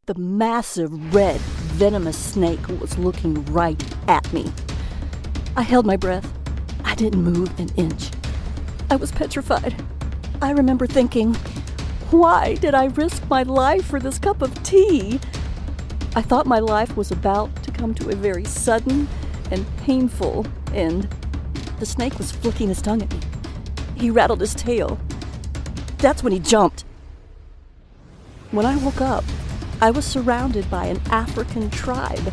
The massive, red, venomous snake was looking right at me. I held my breath. I didn't move an inch. I was petrified. I remember thinking, why did I risk my life for this cup of tea? I thought my life was about to come to a very sudden and painful end. The snake was flicking his tongue at me. He rattled his tail. That's when he jumped. When I woke up, I was surrounded by an African tribe.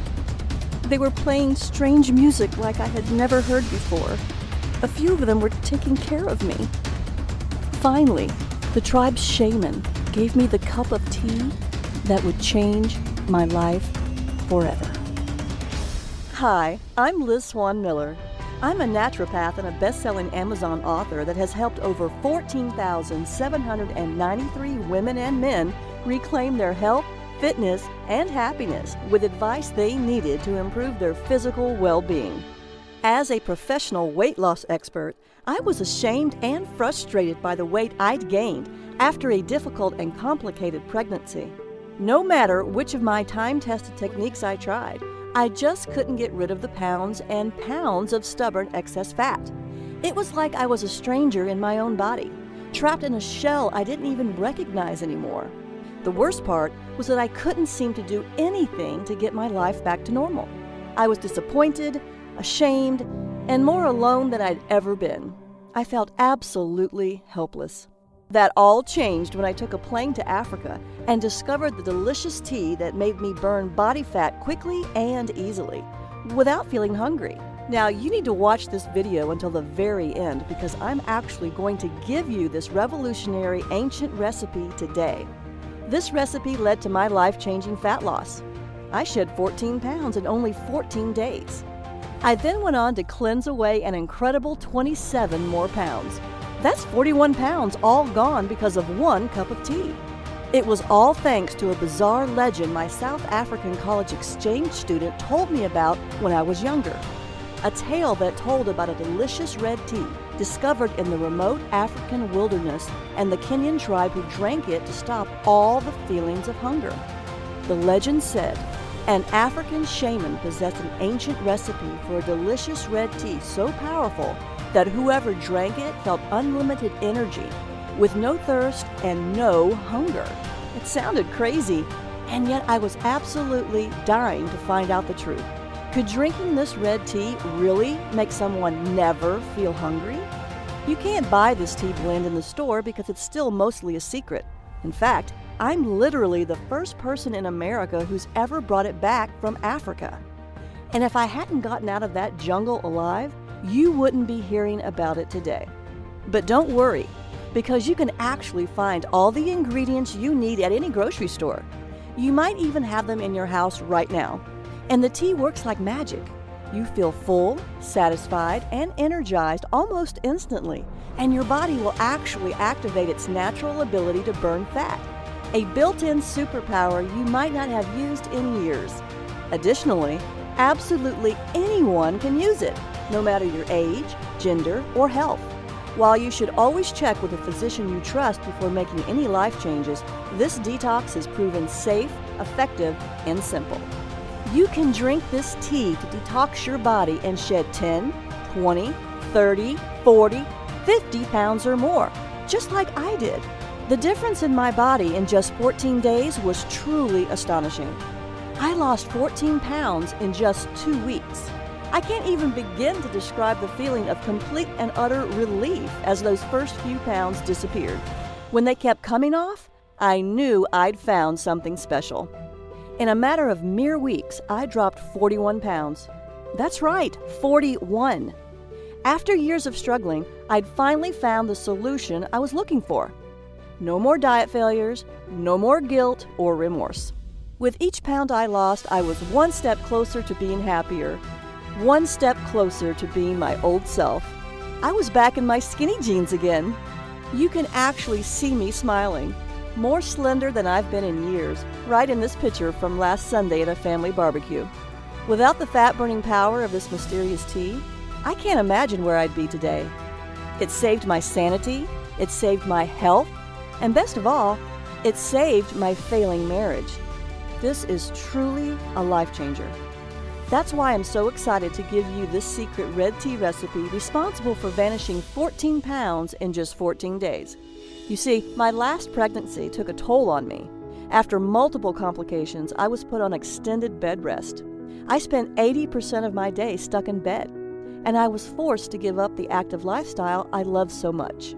They were playing strange music like I had never heard before. A few of them were taking care of me. Finally, the tribe's shaman gave me the cup of tea that would change my life forever. Hi, I'm Liz Swan Miller. I'm a naturopath and a best-selling Amazon author that has helped over 14,793 women and men reclaim their health, fitness, and happiness with advice they needed to improve their physical well-being. As a professional weight loss expert, I was ashamed and frustrated by the weight I'd gained after a difficult and complicated pregnancy. No matter which of my time-tested techniques I tried, I just couldn't get rid of the pounds and pounds of stubborn excess fat. It was like I was a stranger in my own body, trapped in a shell I didn't even recognize anymore. The worst part was that I couldn't seem to do anything to get my life back to normal. I was disappointed, ashamed, and more alone than I'd ever been. I felt absolutely helpless. That all changed when I took a plane to Africa and discovered the delicious tea that made me burn body fat quickly and easily, without feeling hungry. Now, you need to watch this video until the very end because I'm actually going to give you this revolutionary ancient recipe today. This recipe led to my life-changing fat loss. I shed 14 pounds in only 14 days. I then went on to cleanse away an incredible 27 more pounds. That's 41 pounds all gone because of one cup of tea. It was all thanks to a bizarre legend my South African college exchange student told me about when I was younger. A tale that told about a delicious red tea discovered in the remote African wilderness and the Kenyan tribe who drank it to stop all the feelings of hunger. The legend said an African shaman possessed an ancient recipe for a delicious red tea so powerful that whoever drank it felt unlimited energy, with no thirst and no hunger. It sounded crazy, and yet I was absolutely dying to find out the truth. Could drinking this red tea really make someone never feel hungry? You can't buy this tea blend in the store because it's still mostly a secret. In fact, I'm literally the first person in America who's ever brought it back from Africa. And if I hadn't gotten out of that jungle alive, you wouldn't be hearing about it today. But don't worry, because you can actually find all the ingredients you need at any grocery store. You might even have them in your house right now. And the tea works like magic. You feel full, satisfied, and energized almost instantly, and your body will actually activate its natural ability to burn fat, a built-in superpower you might not have used in years. Additionally, absolutely anyone can use it, no matter your age, gender, or health. While you should always check with a physician you trust before making any life changes, this detox is proven safe, effective, and simple. You can drink this tea to detox your body and shed 10, 20, 30, 40, 50 pounds or more, just like I did. The difference in my body in just 14 days was truly astonishing. I lost 14 pounds in just 2 weeks. I can't even begin to describe the feeling of complete and utter relief as those first few pounds disappeared. When they kept coming off, I knew I'd found something special. In a matter of mere weeks, I dropped 41 pounds. That's right, 41. After years of struggling, I'd finally found the solution I was looking for. No more diet failures, no more guilt or remorse. With each pound I lost, I was one step closer to being happier, one step closer to being my old self. I was back in my skinny jeans again. You can actually see me smiling, more slender than I've been in years, right in this picture from last Sunday at a family barbecue. Without the fat-burning power of this mysterious tea, I can't imagine where I'd be today. It saved my sanity, it saved my health, and best of all, it saved my failing marriage. This is truly a life changer. That's why I'm so excited to give you this secret red tea recipe responsible for vanishing 14 pounds in just 14 days. You see, my last pregnancy took a toll on me. After multiple complications, I was put on extended bed rest. I spent 80% of my day stuck in bed, and I was forced to give up the active lifestyle I loved so much.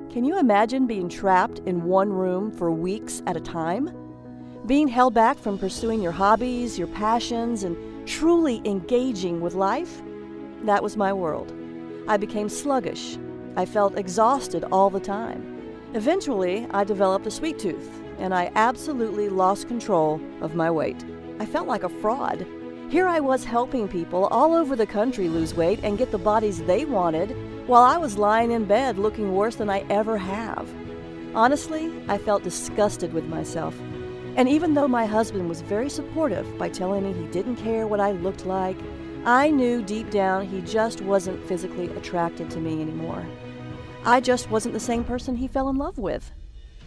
Can you imagine being trapped in one room for weeks at a time? Being held back from pursuing your hobbies, your passions, and truly engaging with life? That was my world. I became sluggish. I felt exhausted all the time. Eventually, I developed a sweet tooth, and I absolutely lost control of my weight. I felt like a fraud. Here I was helping people all over the country lose weight and get the bodies they wanted, while I was lying in bed looking worse than I ever have. Honestly, I felt disgusted with myself. And even though my husband was very supportive by telling me he didn't care what I looked like, I knew deep down he just wasn't physically attracted to me anymore. I just wasn't the same person he fell in love with.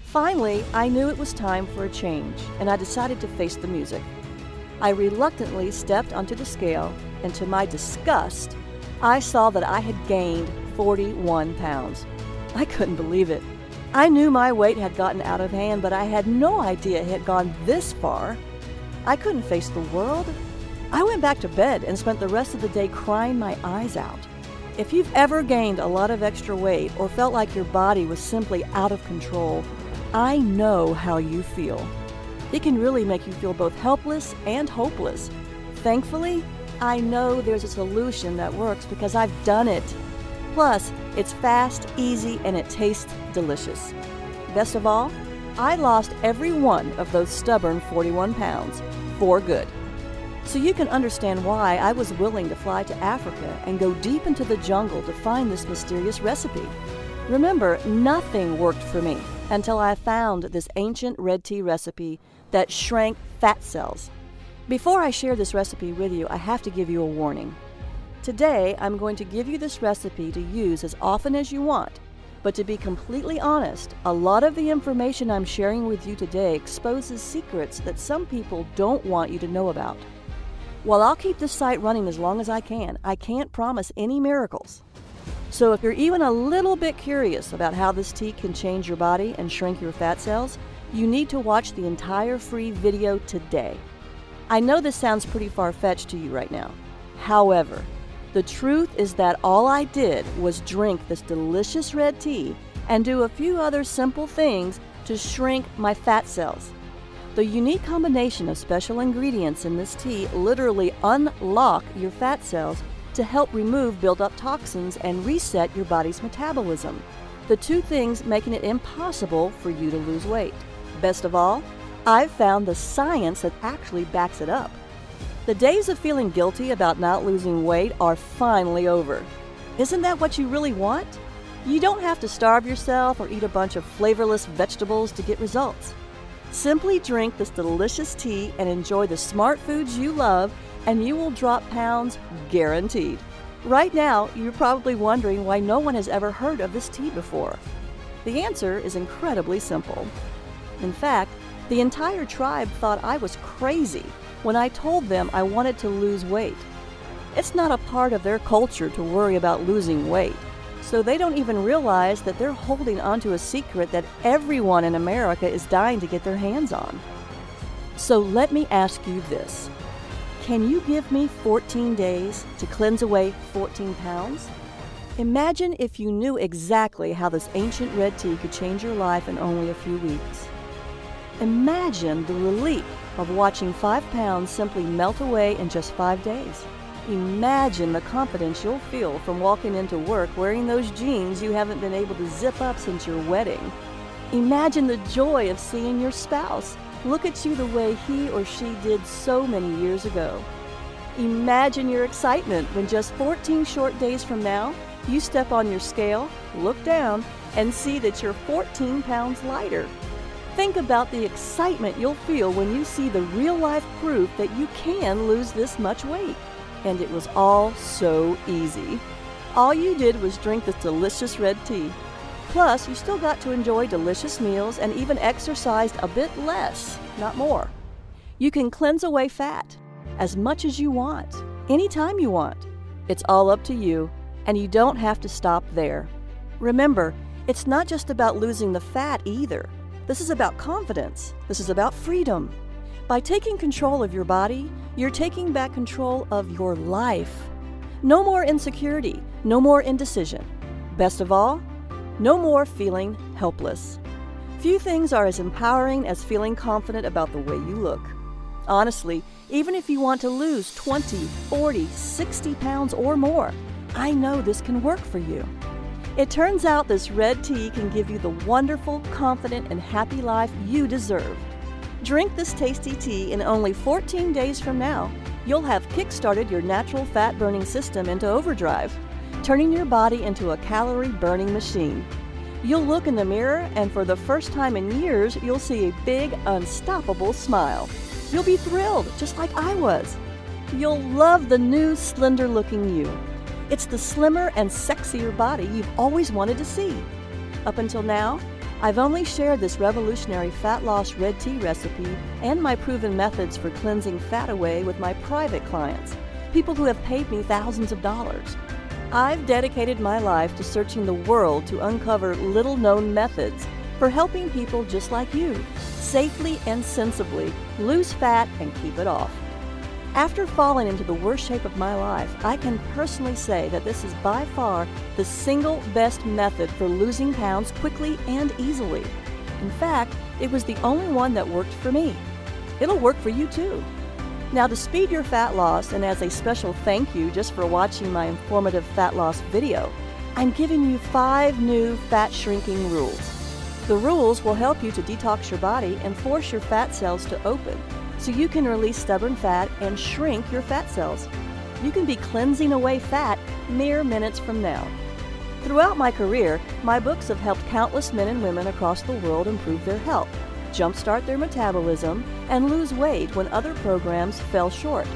Finally, I knew it was time for a change, and I decided to face the music. I reluctantly stepped onto the scale, and to my disgust, I saw that I had gained 41 pounds. I couldn't believe it. I knew my weight had gotten out of hand, but I had no idea it had gone this far. I couldn't face the world. I went back to bed and spent the rest of the day crying my eyes out. If you've ever gained a lot of extra weight or felt like your body was simply out of control, I know how you feel. It can really make you feel both helpless and hopeless. Thankfully, I know there's a solution that works because I've done it. Plus, it's fast, easy, and it tastes delicious. Best of all, I lost every one of those stubborn 41 pounds for good. So you can understand why I was willing to fly to Africa and go deep into the jungle to find this mysterious recipe. Remember, nothing worked for me until I found this ancient red tea recipe that shrank fat cells. Before I share this recipe with you, I have to give you a warning. Today, I'm going to give you this recipe to use as often as you want, but to be completely honest, a lot of the information I'm sharing with you today exposes secrets that some people don't want you to know about. While I'll keep this site running as long as I can't promise any miracles. So if you're even a little bit curious about how this tea can change your body and shrink your fat cells, you need to watch the entire free video today. I know this sounds pretty far-fetched to you right now. However, the truth is that all I did was drink this delicious red tea and do a few other simple things to shrink my fat cells. The unique combination of special ingredients in this tea literally unlock your fat cells to help remove built-up toxins and reset your body's metabolism, the two things making it impossible for you to lose weight. Best of all, I've found the science that actually backs it up. The days of feeling guilty about not losing weight are finally over. Isn't that what you really want? You don't have to starve yourself or eat a bunch of flavorless vegetables to get results. Simply drink this delicious tea and enjoy the smart foods you love, and you will drop pounds guaranteed. Right now, you're probably wondering why no one has ever heard of this tea before. The answer is incredibly simple. In fact, the entire tribe thought I was crazy when I told them I wanted to lose weight. It's not a part of their culture to worry about losing weight, so they don't even realize that they're holding onto a secret that everyone in America is dying to get their hands on. So let me ask you this. Can you give me 14 days to cleanse away 14 pounds? Imagine if you knew exactly how this ancient red tea could change your life in only a few weeks. Imagine the relief of watching 5 pounds simply melt away in just 5 days. Imagine the confidence you'll feel from walking into work wearing those jeans you haven't been able to zip up since your wedding. Imagine the joy of seeing your spouse look at you the way he or she did so many years ago. Imagine your excitement when just 14 short days from now, you step on your scale, look down, and see that you're 14 pounds lighter. Think about the excitement you'll feel when you see the real-life proof that you can lose this much weight. And it was all so easy. All you did was drink this delicious red tea. Plus, you still got to enjoy delicious meals and even exercised a bit less, not more. You can cleanse away fat as much as you want, anytime you want. It's all up to you, and you don't have to stop there. Remember, it's not just about losing the fat either. This is about confidence. This is about freedom. By taking control of your body, you're taking back control of your life. No more insecurity, no more indecision. Best of all, no more feeling helpless. Few things are as empowering as feeling confident about the way you look. Honestly, even if you want to lose 20, 40, 60 pounds or more, I know this can work for you. It turns out this red tea can give you the wonderful, confident, and happy life you deserve. Drink this tasty tea in only 14 days from now. You'll have kick-started your natural fat-burning system into overdrive, turning your body into a calorie-burning machine. You'll look in the mirror, and for the first time in years, you'll see a big, unstoppable smile. You'll be thrilled, just like I was. You'll love the new, slender-looking you. It's the slimmer and sexier body you've always wanted to see. Up until now, I've only shared this revolutionary fat loss red tea recipe and my proven methods for cleansing fat away with my private clients, people who have paid me thousands of dollars. I've dedicated my life to searching the world to uncover little-known methods for helping people just like you safely and sensibly lose fat and keep it off. After falling into the worst shape of my life, I can personally say that this is by far the single best method for losing pounds quickly and easily. In fact, it was the only one that worked for me. It'll work for you too. Now, to speed your fat loss, and as a special thank you just for watching my informative fat loss video, I'm giving you 5 new fat shrinking rules. The rules will help you to detox your body and force your fat cells to open, so you can release stubborn fat and shrink your fat cells. You can be cleansing away fat mere minutes from now. Throughout my career, my books have helped countless men and women across the world improve their health, jumpstart their metabolism, and lose weight when other programs fell short.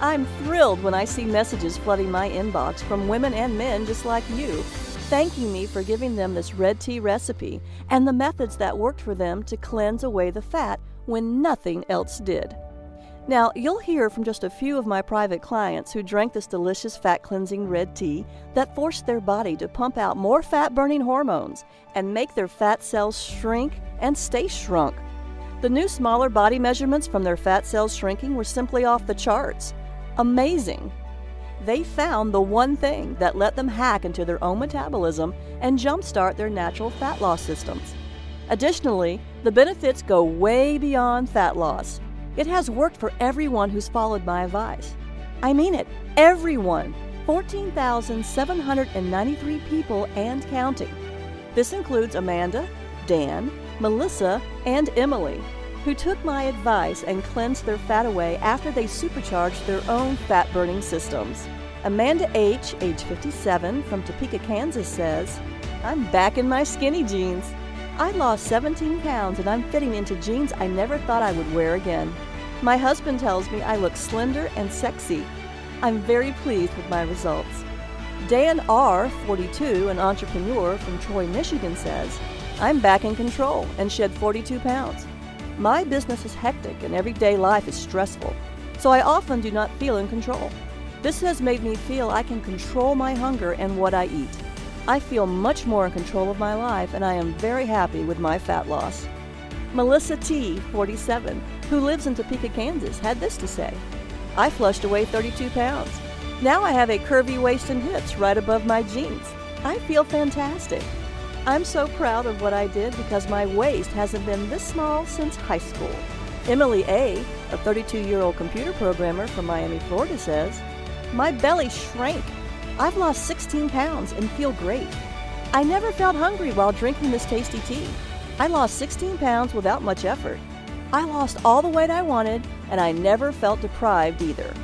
I'm thrilled when I see messages flooding my inbox from women and men just like you, thanking me for giving them this red tea recipe and the methods that worked for them to cleanse away the fat when nothing else did. Now, you'll hear from just a few of my private clients who drank this delicious fat-cleansing red tea that forced their body to pump out more fat-burning hormones and make their fat cells shrink and stay shrunk. The new smaller body measurements from their fat cells shrinking were simply off the charts. Amazing! They found the one thing that let them hack into their own metabolism and jumpstart their natural fat loss systems. Additionally, the benefits go way beyond fat loss. It has worked for everyone who's followed my advice. I mean it, everyone. 14,793 people and counting. This includes Amanda, Dan, Melissa, and Emily, who took my advice and cleansed their fat away after they supercharged their own fat-burning systems. Amanda H., age 57, from Topeka, Kansas, says, "I'm back in my skinny jeans. I lost 17 pounds and I'm fitting into jeans I never thought I would wear again. My husband tells me I look slender and sexy. I'm very pleased with my results." Dan R., 42, an entrepreneur from Troy, Michigan, says, "I'm back in control and shed 42 pounds. My business is hectic and everyday life is stressful, so I often do not feel in control. This has made me feel I can control my hunger and what I eat. I feel much more in control of my life, and I am very happy with my fat loss." Melissa T., 47, who lives in Topeka, Kansas, had this to say, "I flushed away 32 pounds. Now I have a curvy waist and hips right above my jeans. I feel fantastic. I'm so proud of what I did because my waist hasn't been this small since high school." Emily A., a 32-year-old computer programmer from Miami, Florida, says, "My belly shrank. I've lost 16 pounds and feel great. I never felt hungry while drinking this tasty tea. I lost 16 pounds without much effort. I lost all the weight I wanted, and I never felt deprived either."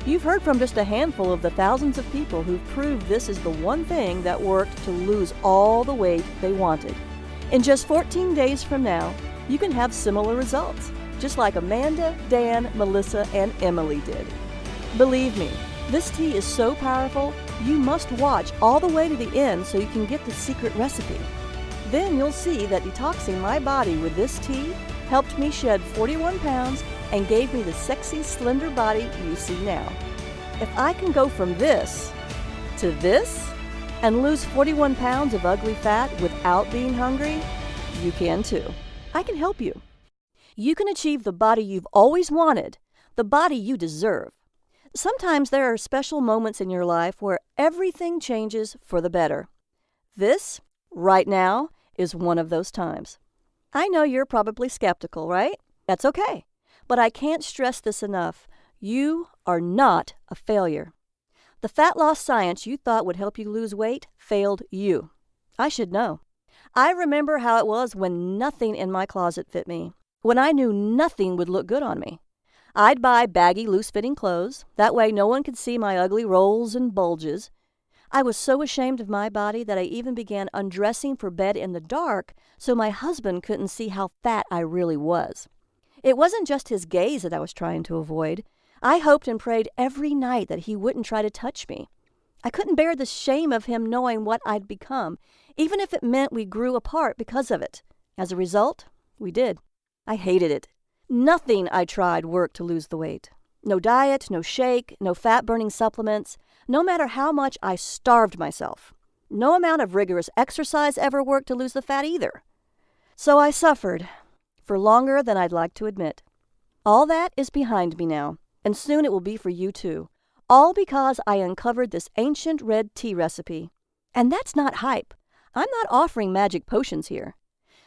You've heard from just a handful of the thousands of people who've proved this is the one thing that worked to lose all the weight they wanted. In just 14 days from now, you can have similar results, just like Amanda, Dan, Melissa, and Emily did. Believe me, this tea is so powerful, you must watch all the way to the end so you can get the secret recipe. Then you'll see that detoxing my body with this tea helped me shed 41 pounds and gave me the sexy, slender body you see now. If I can go from this to this and lose 41 pounds of ugly fat without being hungry, you can too. I can help you. You can achieve the body you've always wanted, the body you deserve. Sometimes there are special moments in your life where everything changes for the better. This, right now, is one of those times. I know you're probably skeptical, right? That's okay. But I can't stress this enough. You are not a failure. The fat loss science you thought would help you lose weight failed you. I should know. I remember how it was when nothing in my closet fit me, when I knew nothing would look good on me. I'd buy baggy, loose-fitting clothes. That way no one could see my ugly rolls and bulges. I was so ashamed of my body that I even began undressing for bed in the dark so my husband couldn't see how fat I really was. It wasn't just his gaze that I was trying to avoid. I hoped and prayed every night that he wouldn't try to touch me. I couldn't bear the shame of him knowing what I'd become, even if it meant we grew apart because of it. As a result, we did. I hated it. Nothing I tried worked to lose the weight. No diet, no shake, no fat-burning supplements, no matter how much I starved myself. No amount of rigorous exercise ever worked to lose the fat either. So I suffered, for longer than I'd like to admit. All that is behind me now, and soon it will be for you too. All because I uncovered this ancient red tea recipe. And that's not hype. I'm not offering magic potions here.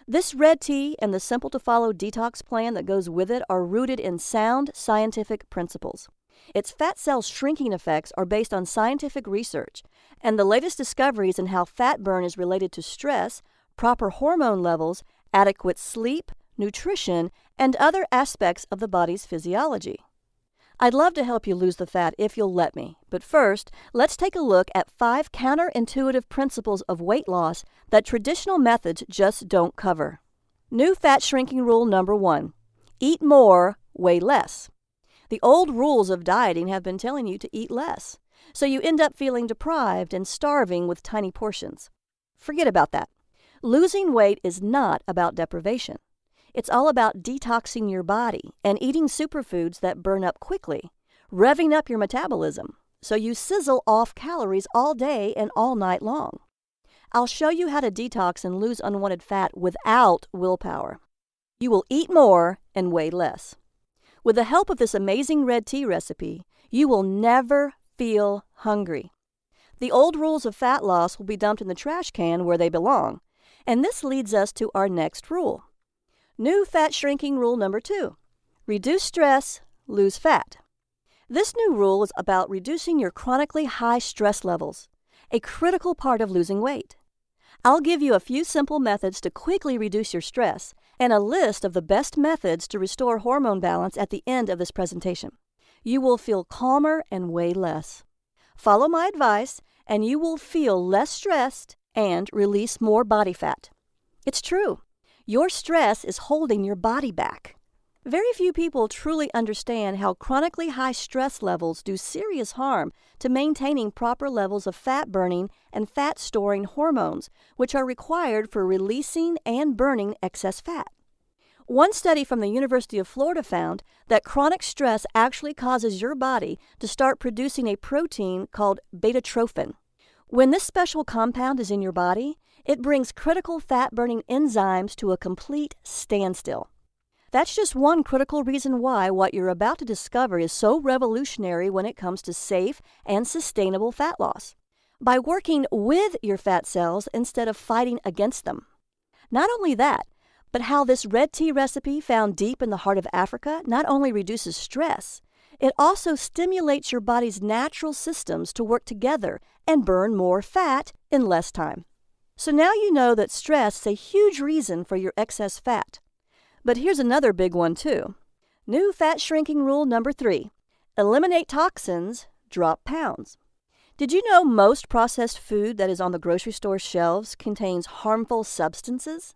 This red tea and the simple-to-follow detox plan that goes with it are rooted in sound scientific principles. Its fat cell shrinking effects are based on scientific research, and the latest discoveries in how fat burn is related to stress, proper hormone levels, adequate sleep, nutrition, and other aspects of the body's physiology. I'd love to help you lose the fat if you'll let me, but first, let's take a look at 5 counterintuitive principles of weight loss that traditional methods just don't cover. New fat shrinking rule number 1. Eat more, weigh less. The old rules of dieting have been telling you to eat less, so you end up feeling deprived and starving with tiny portions. Forget about that. Losing weight is not about deprivation. It's all about detoxing your body and eating superfoods that burn up quickly, revving up your metabolism, so you sizzle off calories all day and all night long. I'll show you how to detox and lose unwanted fat without willpower. You will eat more and weigh less. With the help of this amazing red tea recipe, you will never feel hungry. The old rules of fat loss will be dumped in the trash can where they belong, and this leads us to our next rule. New fat shrinking rule number 2. Reduce stress, lose fat. This new rule is about reducing your chronically high stress levels, a critical part of losing weight. I'll give you a few simple methods to quickly reduce your stress and a list of the best methods to restore hormone balance at the end of this presentation. You will feel calmer and weigh less. Follow my advice and you will feel less stressed and release more body fat. It's true. Your stress is holding your body back. Very few people truly understand how chronically high stress levels do serious harm to maintaining proper levels of fat-burning and fat-storing hormones, which are required for releasing and burning excess fat. One study from the University of Florida found that chronic stress actually causes your body to start producing a protein called beta-trophin. When this special compound is in your body, it brings critical fat-burning enzymes to a complete standstill. That's just one critical reason why what you're about to discover is so revolutionary when it comes to safe and sustainable fat loss. By working with your fat cells instead of fighting against them. Not only that, but how this red tea recipe found deep in the heart of Africa not only reduces stress, it also stimulates your body's natural systems to work together and burn more fat in less time. So now you know that stress is a huge reason for your excess fat. But here's another big one too. New fat shrinking rule number 3. Eliminate toxins, drop pounds. Did you know most processed food that is on the grocery store shelves contains harmful substances?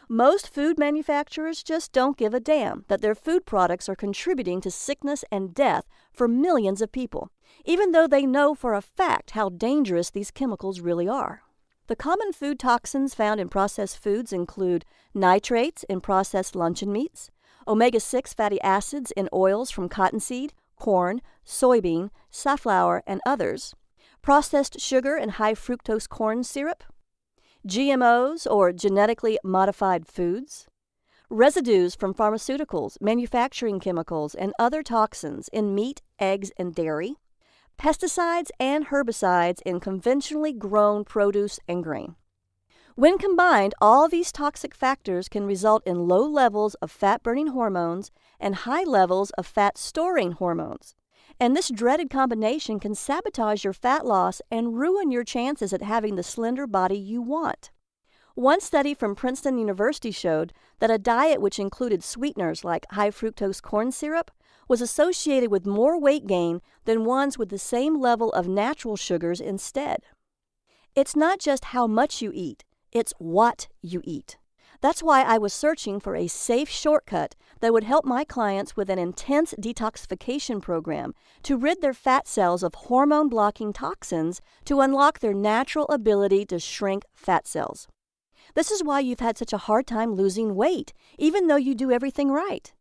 Most food manufacturers just don't give a damn that their food products are contributing to sickness and death for millions of people, even though they know for a fact how dangerous these chemicals really are. The common food toxins found in processed foods include nitrates in processed luncheon meats, omega-6 fatty acids in oils from cottonseed, corn, soybean, safflower, and others, processed sugar and high fructose corn syrup, GMOs or genetically modified foods, residues from pharmaceuticals, manufacturing chemicals, and other toxins in meat, eggs, and dairy, pesticides and herbicides in conventionally grown produce and grain. When combined, all these toxic factors can result in low levels of fat-burning hormones and high levels of fat-storing hormones. And this dreaded combination can sabotage your fat loss and ruin your chances at having the slender body you want. One study from Princeton University showed that a diet which included sweeteners like high fructose corn syrup was associated with more weight gain than ones with the same level of natural sugars instead. It's not just how much you eat, it's what you eat. That's why I was searching for a safe shortcut that would help my clients with an intense detoxification program to rid their fat cells of hormone-blocking toxins to unlock their natural ability to shrink fat cells. This is why you've had such a hard time losing weight, even though you do everything right.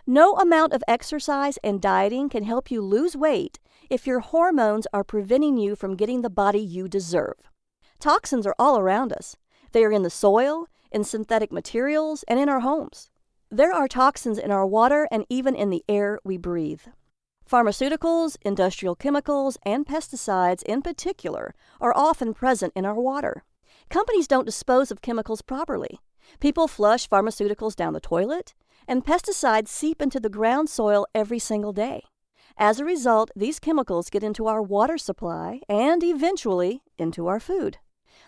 No amount of exercise and dieting can help you lose weight if your hormones are preventing you from getting the body you deserve. Toxins are all around us. They are in the soil, in synthetic materials, and in our homes. There are toxins in our water and even in the air we breathe. Pharmaceuticals, industrial chemicals, and pesticides in particular are often present in our water. Companies don't dispose of chemicals properly. People flush pharmaceuticals down the toilet, and pesticides seep into the ground soil every single day. As a result, these chemicals get into our water supply and eventually into our food.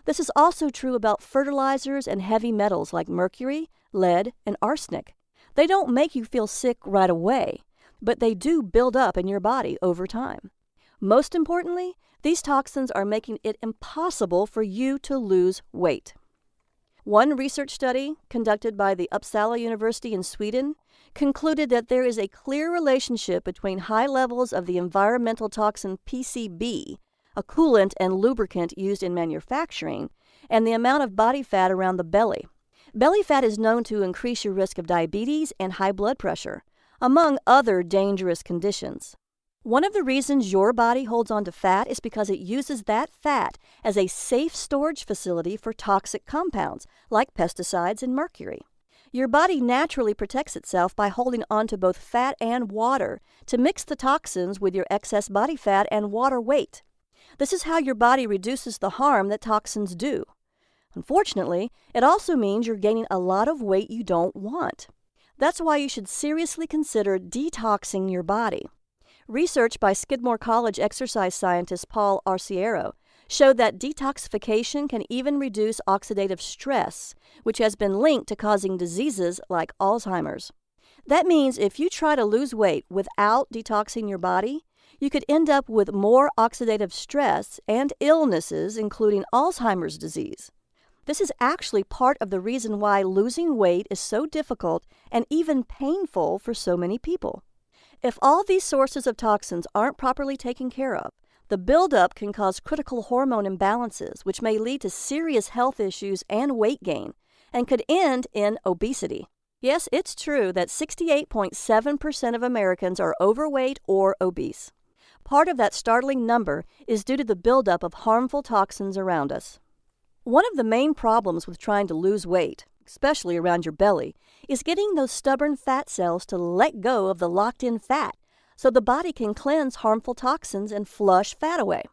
This is also true about fertilizers and heavy metals like mercury, lead, and arsenic. They don't make you feel sick right away, but they do build up in your body over time. Most importantly, these toxins are making it impossible for you to lose weight. One research study conducted by the Uppsala University in Sweden concluded that there is a clear relationship between high levels of the environmental toxin PCB, a coolant and lubricant used in manufacturing, and the amount of body fat around the belly. Belly fat is known to increase your risk of diabetes and high blood pressure, among other dangerous conditions. One of the reasons your body holds on to fat is because it uses that fat as a safe storage facility for toxic compounds like pesticides and mercury. Your body naturally protects itself by holding on to both fat and water to mix the toxins with your excess body fat and water weight. This is how your body reduces the harm that toxins do. Unfortunately, it also means you're gaining a lot of weight you don't want. That's why you should seriously consider detoxing your body. Research by Skidmore College exercise scientist Paul Arciero showed that detoxification can even reduce oxidative stress, which has been linked to causing diseases like Alzheimer's. That means if you try to lose weight without detoxing your body, you could end up with more oxidative stress and illnesses, including Alzheimer's disease. This is actually part of the reason why losing weight is so difficult and even painful for so many people. If all these sources of toxins aren't properly taken care of, the buildup can cause critical hormone imbalances, which may lead to serious health issues and weight gain, and could end in obesity. Yes, it's true that 68.7% of Americans are overweight or obese. Part of that startling number is due to the buildup of harmful toxins around us. One of the main problems with trying to lose weight, especially around your belly, is getting those stubborn fat cells to let go of the locked-in fat so the body can cleanse harmful toxins and flush fat away.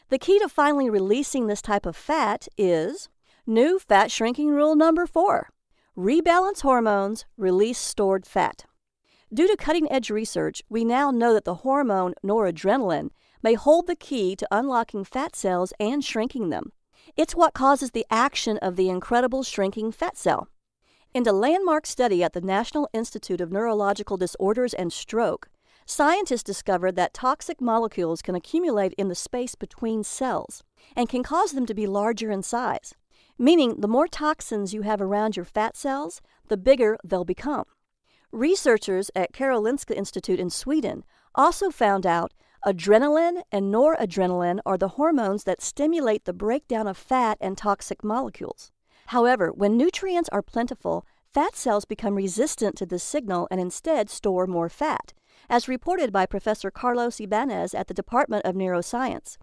The key to finally releasing this type of fat is new fat shrinking rule number 4. Rebalance hormones, release stored fat. Due to cutting-edge research, we now know that the hormone noradrenaline may hold the key to unlocking fat cells and shrinking them. It's what causes the action of the incredible shrinking fat cell. In a landmark study at the National Institute of Neurological Disorders and Stroke, scientists discovered that toxic molecules can accumulate in the space between cells and can cause them to be larger in size, meaning the more toxins you have around your fat cells, the bigger they'll become. Researchers at Karolinska Institute in Sweden also found out adrenaline and noradrenaline are the hormones that stimulate the breakdown of fat and toxic molecules. However, when nutrients are plentiful, fat cells become resistant to this signal and instead store more fat, as reported by Professor Carlos Ibanez at the Department of Neuroscience.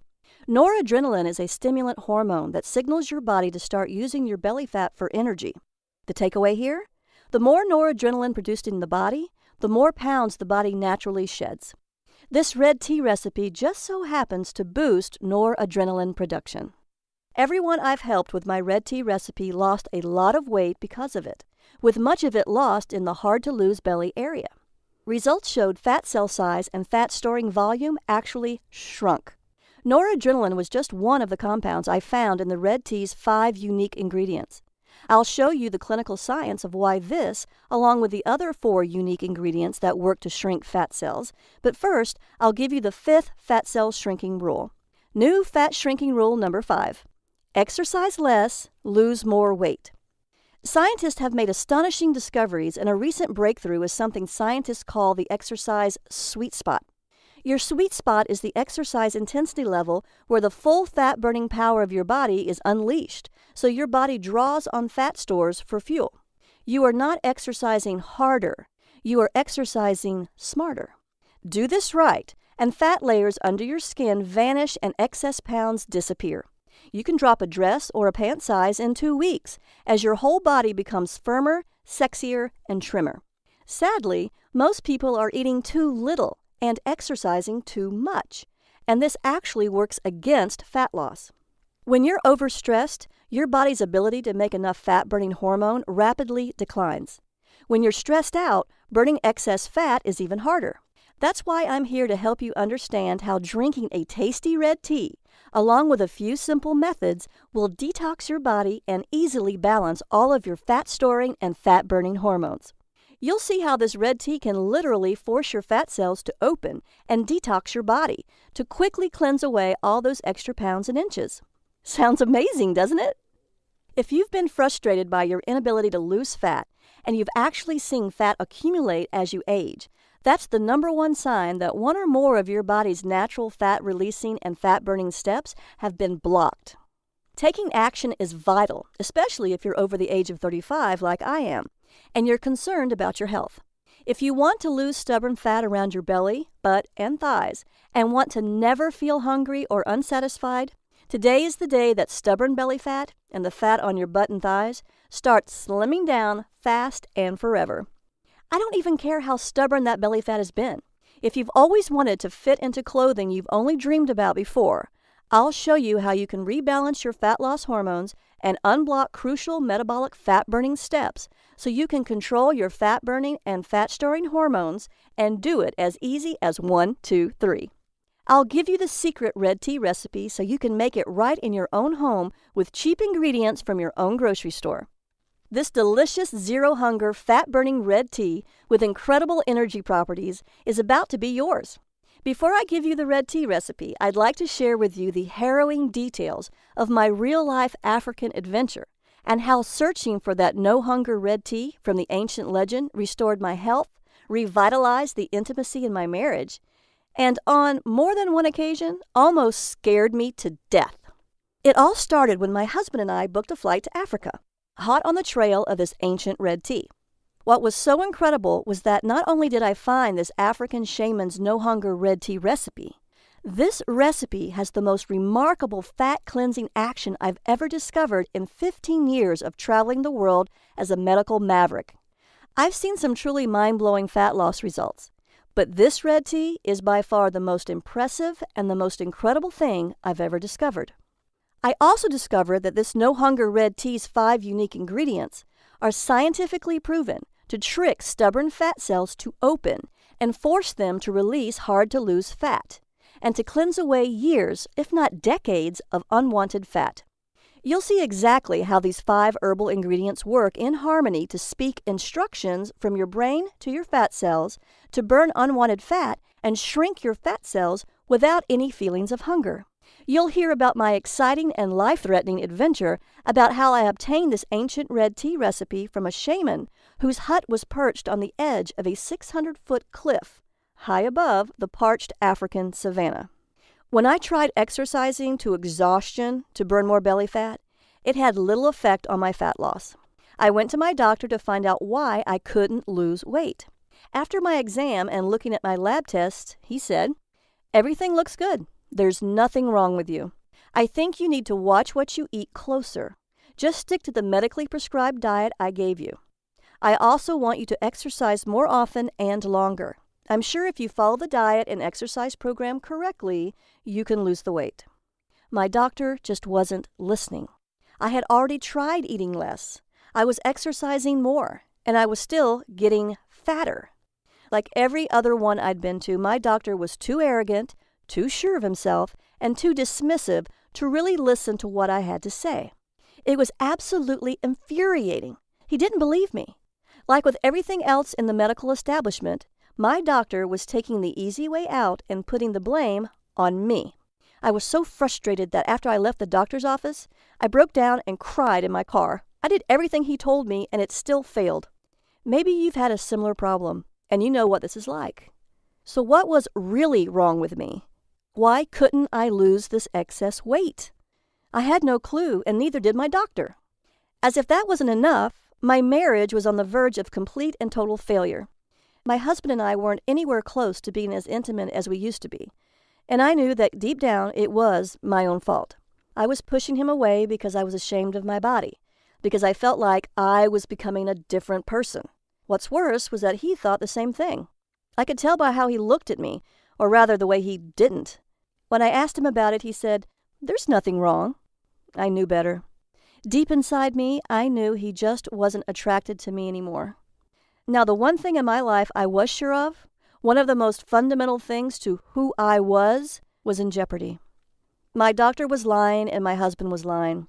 Noradrenaline is a stimulant hormone that signals your body to start using your belly fat for energy. The takeaway here? The more noradrenaline produced in the body, the more pounds the body naturally sheds. This red tea recipe just so happens to boost noradrenaline production. Everyone I've helped with my red tea recipe lost a lot of weight because of it, with much of it lost in the hard-to-lose belly area. Results showed fat cell size and fat storing volume actually shrunk. Noradrenaline was just one of the compounds I found in the red tea's 5 unique ingredients. I'll show you the clinical science of why this, along with the other 4 unique ingredients that work to shrink fat cells, but first, I'll give you the 5th fat cell shrinking rule. New fat shrinking rule number 5. Exercise less, lose more weight. Scientists have made astonishing discoveries, and a recent breakthrough is something scientists call the exercise sweet spot. Your sweet spot is the exercise intensity level where the full fat-burning power of your body is unleashed, so your body draws on fat stores for fuel. You are not exercising harder, you are exercising smarter. Do this right, and fat layers under your skin vanish and excess pounds disappear. You can drop a dress or a pant size in 2 weeks as your whole body becomes firmer, sexier, and trimmer. Sadly, most people are eating too little and exercising too much, and this actually works against fat loss. When you're overstressed, your body's ability to make enough fat-burning hormone rapidly declines. When you're stressed out, burning excess fat is even harder. That's why I'm here to help you understand how drinking a tasty red tea, along with a few simple methods, will detox your body and easily balance all of your fat-storing and fat-burning hormones. You'll see how this red tea can literally force your fat cells to open and detox your body to quickly cleanse away all those extra pounds and inches. Sounds amazing, doesn't it? If you've been frustrated by your inability to lose fat and you've actually seen fat accumulate as you age, that's the number one sign that one or more of your body's natural fat-releasing and fat-burning steps have been blocked. Taking action is vital, especially if you're over the age of 35 like I am, and you're concerned about your health. If you want to lose stubborn fat around your belly, butt, and thighs, and want to never feel hungry or unsatisfied, today is the day that stubborn belly fat and the fat on your butt and thighs start slimming down fast and forever. I don't even care how stubborn that belly fat has been. If you've always wanted to fit into clothing you've only dreamed about before, I'll show you how you can rebalance your fat loss hormones and unblock crucial metabolic fat-burning steps so you can control your fat-burning and fat-storing hormones and do it as easy as 1, 2, 3. I'll give you the secret red tea recipe so you can make it right in your own home with cheap ingredients from your own grocery store. This delicious zero-hunger, fat-burning red tea with incredible energy properties is about to be yours. Before I give you the red tea recipe, I'd like to share with you the harrowing details of my real-life African adventure and how searching for that no-hunger red tea from the ancient legend restored my health, revitalized the intimacy in my marriage, and on more than one occasion, almost scared me to death. It all started when my husband and I booked a flight to Africa, hot on the trail of this ancient red tea. What was so incredible was that not only did I find this African shaman's no-hunger red tea recipe, this recipe has the most remarkable fat-cleansing action I've ever discovered in 15 years of traveling the world as a medical maverick. I've seen some truly mind-blowing fat loss results, but this red tea is by far the most impressive and the most incredible thing I've ever discovered. I also discovered that this no-hunger red tea's 5 unique ingredients are scientifically proven to trick stubborn fat cells to open and force them to release hard-to-lose fat, and to cleanse away years, if not decades, of unwanted fat. You'll see exactly how these 5 herbal ingredients work in harmony to speak instructions from your brain to your fat cells to burn unwanted fat and shrink your fat cells without any feelings of hunger. You'll hear about my exciting and life-threatening adventure about how I obtained this ancient red tea recipe from a shaman whose hut was perched on the edge of a 600-foot cliff, high above the parched African savanna. When I tried exercising to exhaustion to burn more belly fat, it had little effect on my fat loss. I went to my doctor to find out why I couldn't lose weight. After my exam and looking at my lab tests, he said, "Everything looks good. There's nothing wrong with you. I think you need to watch what you eat closer. Just stick to the medically prescribed diet I gave you. I also want you to exercise more often and longer. I'm sure if you follow the diet and exercise program correctly, you can lose the weight." My doctor just wasn't listening. I had already tried eating less. I was exercising more, and I was still getting fatter. Like every other one I'd been to, my doctor was too arrogant, too sure of himself, and too dismissive to really listen to what I had to say. It was absolutely infuriating. He didn't believe me. Like with everything else in the medical establishment, my doctor was taking the easy way out and putting the blame on me. I was so frustrated that after I left the doctor's office, I broke down and cried in my car. I did everything he told me, and it still failed. Maybe you've had a similar problem, and you know what this is like. So what was really wrong with me? Why couldn't I lose this excess weight? I had no clue, and neither did my doctor. As if that wasn't enough, my marriage was on the verge of complete and total failure. My husband and I weren't anywhere close to being as intimate as we used to be, and I knew that deep down it was my own fault. I was pushing him away because I was ashamed of my body, because I felt like I was becoming a different person. What's worse was that he thought the same thing. I could tell by how he looked at me, or rather the way he didn't. When I asked him about it, he said, "There's nothing wrong." I knew better. Deep inside me, I knew he just wasn't attracted to me anymore. Now, the one thing in my life I was sure of, one of the most fundamental things to who I was in jeopardy. My doctor was lying and my husband was lying.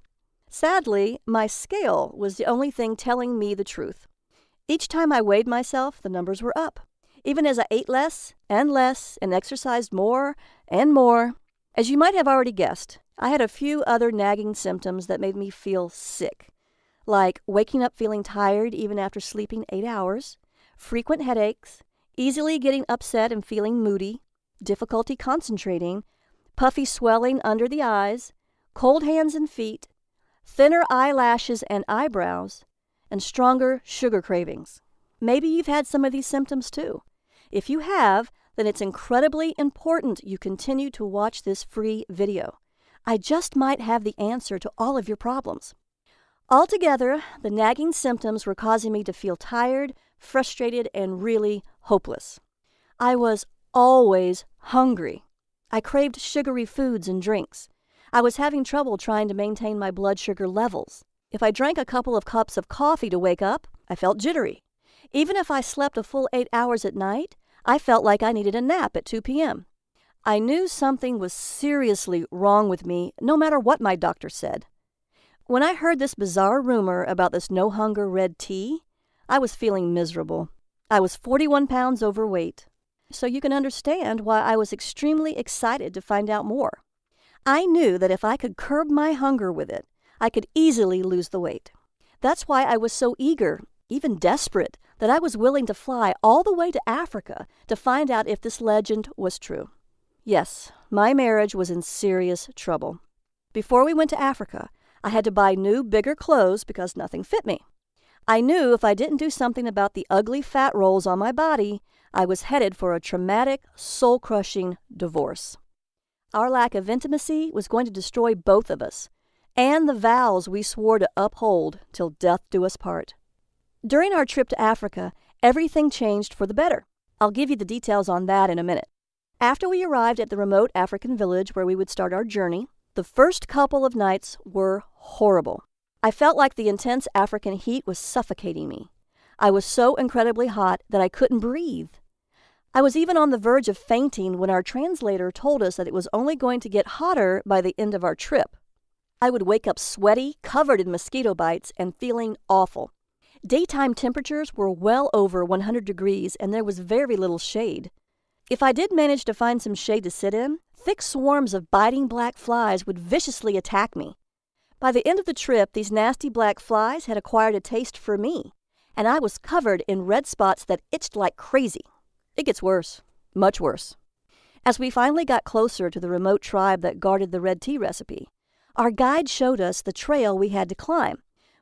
Sadly, my scale was the only thing telling me the truth. Each time I weighed myself, the numbers were up, even as I ate less and exercised more and more. As you might have already guessed, I had a few other nagging symptoms that made me feel sick, like waking up feeling tired even after sleeping 8 hours, frequent headaches, easily getting upset and feeling moody, difficulty concentrating, puffy swelling under the eyes, cold hands and feet, thinner eyelashes and eyebrows, and stronger sugar cravings. Maybe you've had some of these symptoms too. If you have, then it's incredibly important you continue to watch this free video. I just might have the answer to all of your problems. Altogether, the nagging symptoms were causing me to feel tired, frustrated, and really hopeless. I was always hungry. I craved sugary foods and drinks. I was having trouble trying to maintain my blood sugar levels. If I drank a couple of cups of coffee to wake up, I felt jittery. Even if I slept a full 8 hours at night, I felt like I needed a nap at 2 p.m. I knew something was seriously wrong with me, no matter what my doctor said. When I heard this bizarre rumor about this no-hunger red tea, I was feeling miserable. I was 41 pounds overweight, so you can understand why I was extremely excited to find out more. I knew that if I could curb my hunger with it, I could easily lose the weight. That's why I was so eager, even desperate, that I was willing to fly all the way to Africa to find out if this legend was true. Yes, my marriage was in serious trouble. Before we went to Africa, I had to buy new, bigger clothes because nothing fit me. I knew if I didn't do something about the ugly fat rolls on my body, I was headed for a traumatic, soul-crushing divorce. Our lack of intimacy was going to destroy both of us, and the vows we swore to uphold till death do us part. During our trip to Africa, everything changed for the better. I'll give you the details on that in a minute. After we arrived at the remote African village where we would start our journey, the first couple of nights were horrible. I felt like the intense African heat was suffocating me. I was so incredibly hot that I couldn't breathe. I was even on the verge of fainting when our translator told us that it was only going to get hotter by the end of our trip. I would wake up sweaty, covered in mosquito bites, and feeling awful. Daytime temperatures were well over 100 degrees, and there was very little shade. If I did manage to find some shade to sit in, thick swarms of biting black flies would viciously attack me. By the end of the trip, these nasty black flies had acquired a taste for me, and I was covered in red spots that itched like crazy. It gets worse, much worse. As we finally got closer to the remote tribe that guarded the red tea recipe, our guide showed us the trail we had to climb,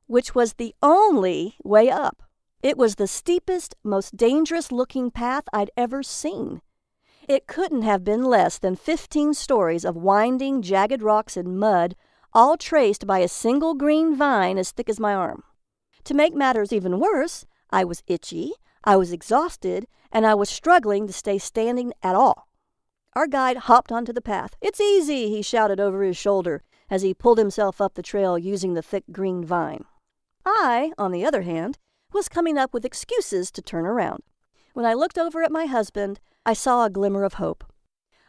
which was the only way up. It was the steepest, most dangerous-looking path I'd ever seen. It couldn't have been less than 15 stories of winding, jagged rocks and mud, all traced by a single green vine as thick as my arm. To make matters even worse, I was itchy, I was exhausted, and I was struggling to stay standing at all. Our guide hopped onto the path. "It's easy," he shouted over his shoulder as he pulled himself up the trail using the thick green vine. I, on the other hand, was coming up with excuses to turn around. When I looked over at my husband, I saw a glimmer of hope.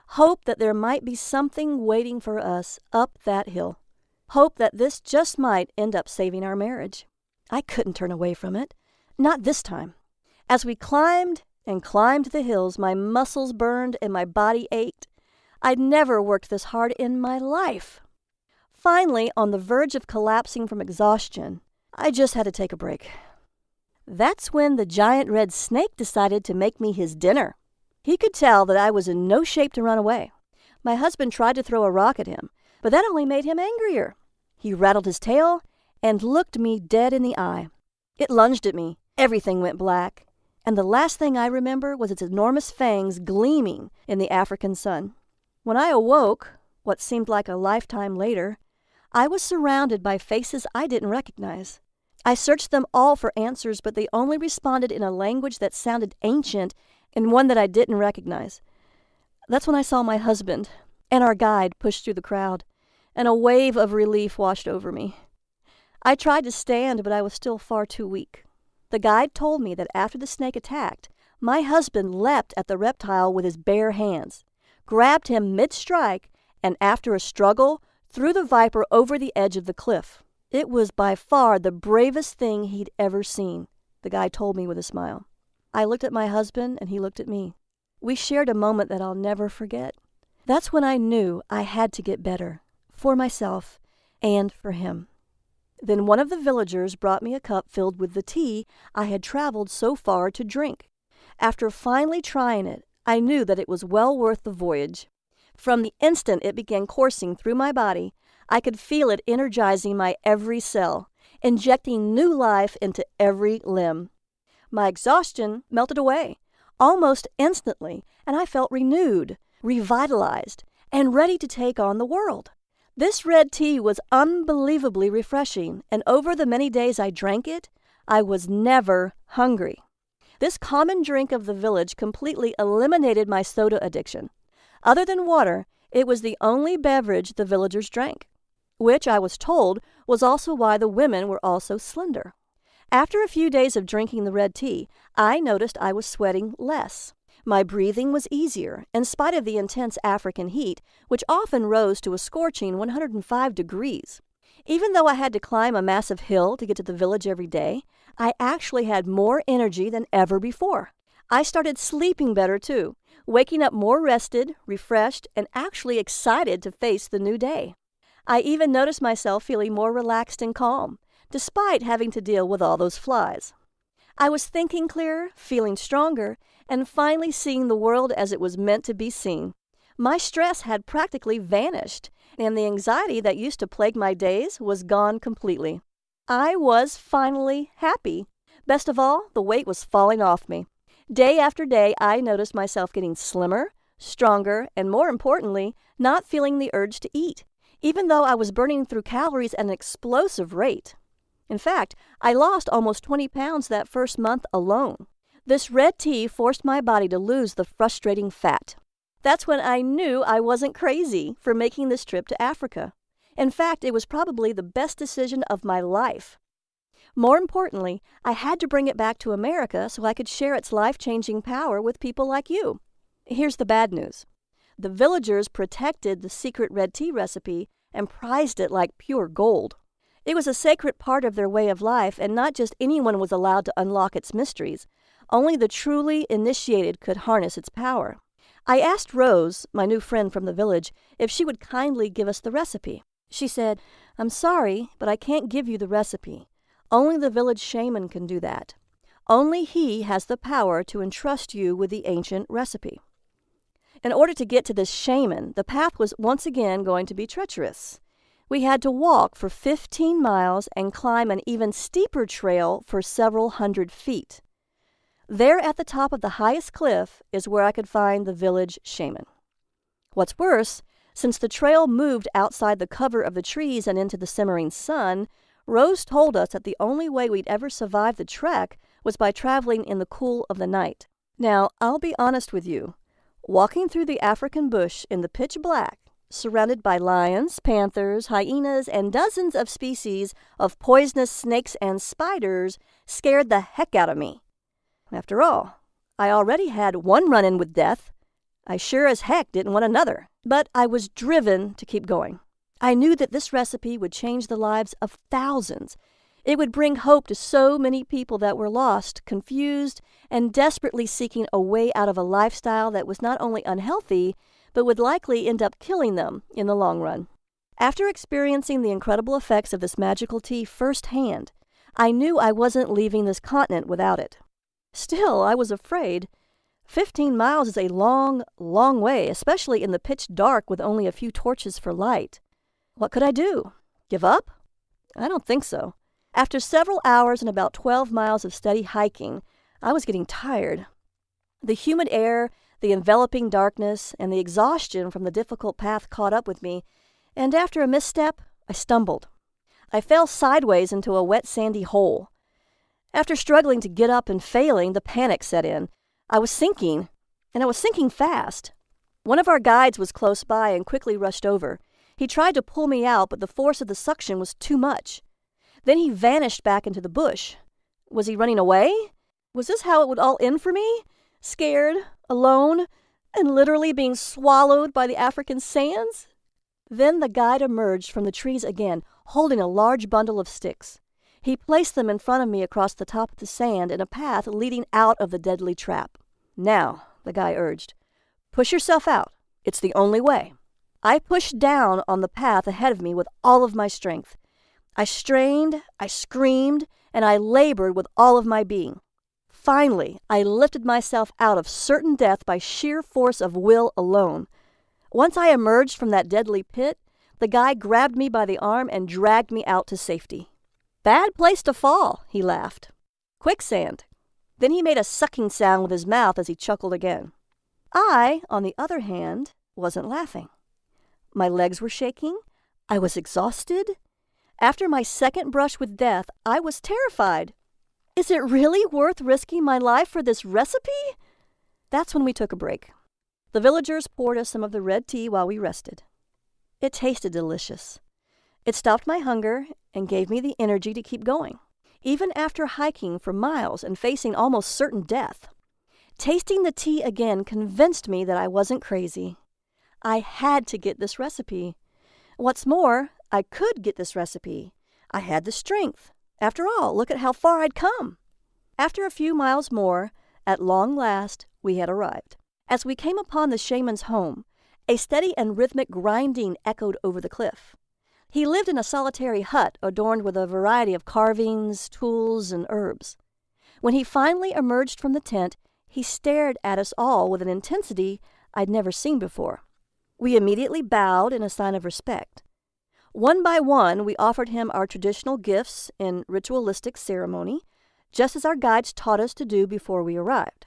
Hope that there might be something waiting for us up that hill. Hope that this just might end up saving our marriage. I couldn't turn away from it. Not this time. As we climbed and climbed the hills, my muscles burned and my body ached. I'd never worked this hard in my life. Finally, on the verge of collapsing from exhaustion, I just had to take a break. That's when the giant red snake decided to make me his dinner. He could tell that I was in no shape to run away. My husband tried to throw a rock at him, but that only made him angrier. He rattled his tail and looked me dead in the eye. It lunged at me. Everything went black, and the last thing I remember was its enormous fangs gleaming in the African sun. When I awoke, what seemed like a lifetime later, I was surrounded by faces I didn't recognize. I searched them all for answers, but they only responded in a language that sounded ancient and one that I didn't recognize. That's when I saw my husband and our guide push through the crowd, and a wave of relief washed over me. I tried to stand, but I was still far too weak. The guide told me that after the snake attacked, my husband leapt at the reptile with his bare hands, grabbed him mid-strike, and after a struggle, threw the viper over the edge of the cliff. It was by far the bravest thing he'd ever seen, the guide told me with a smile. I looked at my husband, and he looked at me. We shared a moment that I'll never forget. That's when I knew I had to get better, for myself and for him. Then one of the villagers brought me a cup filled with the tea I had traveled so far to drink. After finally trying it, I knew that it was well worth the voyage. From the instant it began coursing through my body, I could feel it energizing my every cell, injecting new life into every limb. My exhaustion melted away, almost instantly, and I felt renewed, revitalized, and ready to take on the world. This red tea was unbelievably refreshing, and over the many days I drank it, I was never hungry. This common drink of the village completely eliminated my soda addiction. Other than water, it was the only beverage the villagers drank, which I was told was also why the women were all so slender. After a few days of drinking the red tea, I noticed I was sweating less. My breathing was easier, in spite of the intense African heat, which often rose to a scorching 105 degrees. Even though I had to climb a massive hill to get to the village every day, I actually had more energy than ever before. I started sleeping better, too, waking up more rested, refreshed, and actually excited to face the new day. I even noticed myself feeling more relaxed and calm, despite having to deal with all those flies. I was thinking clearer, feeling stronger, and finally seeing the world as it was meant to be seen. My stress had practically vanished, and the anxiety that used to plague my days was gone completely. I was finally happy. Best of all, the weight was falling off me. Day after day, I noticed myself getting slimmer, stronger, and more importantly, not feeling the urge to eat, even though I was burning through calories at an explosive rate. In fact, I lost almost 20 pounds that first month alone. This red tea forced my body to lose the frustrating fat. That's when I knew I wasn't crazy for making this trip to Africa. In fact, it was probably the best decision of my life. More importantly, I had to bring it back to America so I could share its life-changing power with people like you. Here's the bad news. The villagers protected the secret red tea recipe and prized it like pure gold. It was a sacred part of their way of life, and not just anyone was allowed to unlock its mysteries. Only the truly initiated could harness its power. I asked Rose, my new friend from the village, if she would kindly give us the recipe. She said, "I'm sorry, but I can't give you the recipe. Only the village shaman can do that. Only he has the power to entrust you with the ancient recipe." In order to get to this shaman, the path was once again going to be treacherous. We had to walk for 15 miles and climb an even steeper trail for several hundred feet. There at the top of the highest cliff is where I could find the village shaman. What's worse, since the trail moved outside the cover of the trees and into the simmering sun, Rose told us that the only way we'd ever survive the trek was by traveling in the cool of the night. Now, I'll be honest with you. Walking through the African bush in the pitch black, surrounded by lions, panthers, hyenas, and dozens of species of poisonous snakes and spiders, scared the heck out of me. After all, I already had one run-in with death. I sure as heck didn't want another. But I was driven to keep going. I knew that this recipe would change the lives of thousands. It would bring hope to so many people that were lost, confused, and desperately seeking a way out of a lifestyle that was not only unhealthy, but would likely end up killing them in the long run. After experiencing the incredible effects of this magical tea firsthand, I knew I wasn't leaving this continent without it. Still, I was afraid. 15 miles is a long, long way, especially in the pitch dark with only a few torches for light. What could I do? Give up? I don't think so. After several hours and about 12 miles of steady hiking, I was getting tired. The humid air, the enveloping darkness, and the exhaustion from the difficult path caught up with me, and after a misstep, I stumbled. I fell sideways into a wet, sandy hole. After struggling to get up and failing, the panic set in. I was sinking, and I was sinking fast. One of our guides was close by and quickly rushed over. He tried to pull me out, but the force of the suction was too much. Then he vanished back into the bush. Was he running away? Was this how it would all end for me? Scared, alone, and literally being swallowed by the African sands? Then the guide emerged from the trees again, holding a large bundle of sticks. He placed them in front of me across the top of the sand in a path leading out of the deadly trap. Now, the guy urged, push yourself out. It's the only way. I pushed down on the path ahead of me with all of my strength. I strained, I screamed, and I labored with all of my being. Finally, I lifted myself out of certain death by sheer force of will alone. Once I emerged from that deadly pit, the guy grabbed me by the arm and dragged me out to safety. Bad place to fall, he laughed. Quicksand. Then he made a sucking sound with his mouth as he chuckled again. I, on the other hand, wasn't laughing. My legs were shaking. I was exhausted. After my second brush with death, I was terrified. Is it really worth risking my life for this recipe? That's when we took a break. The villagers poured us some of the red tea while we rested. It tasted delicious. It stopped my hunger and gave me the energy to keep going, even after hiking for miles and facing almost certain death. Tasting the tea again convinced me that I wasn't crazy. I had to get this recipe. What's more, I could get this recipe. I had the strength. After all, look at how far I'd come. After a few miles more, at long last, we had arrived. As we came upon the shaman's home, a steady and rhythmic grinding echoed over the cliff. He lived in a solitary hut adorned with a variety of carvings, tools, and herbs. When he finally emerged from the tent, he stared at us all with an intensity I'd never seen before. We immediately bowed in a sign of respect. One by one, we offered him our traditional gifts in ritualistic ceremony, just as our guides taught us to do before we arrived.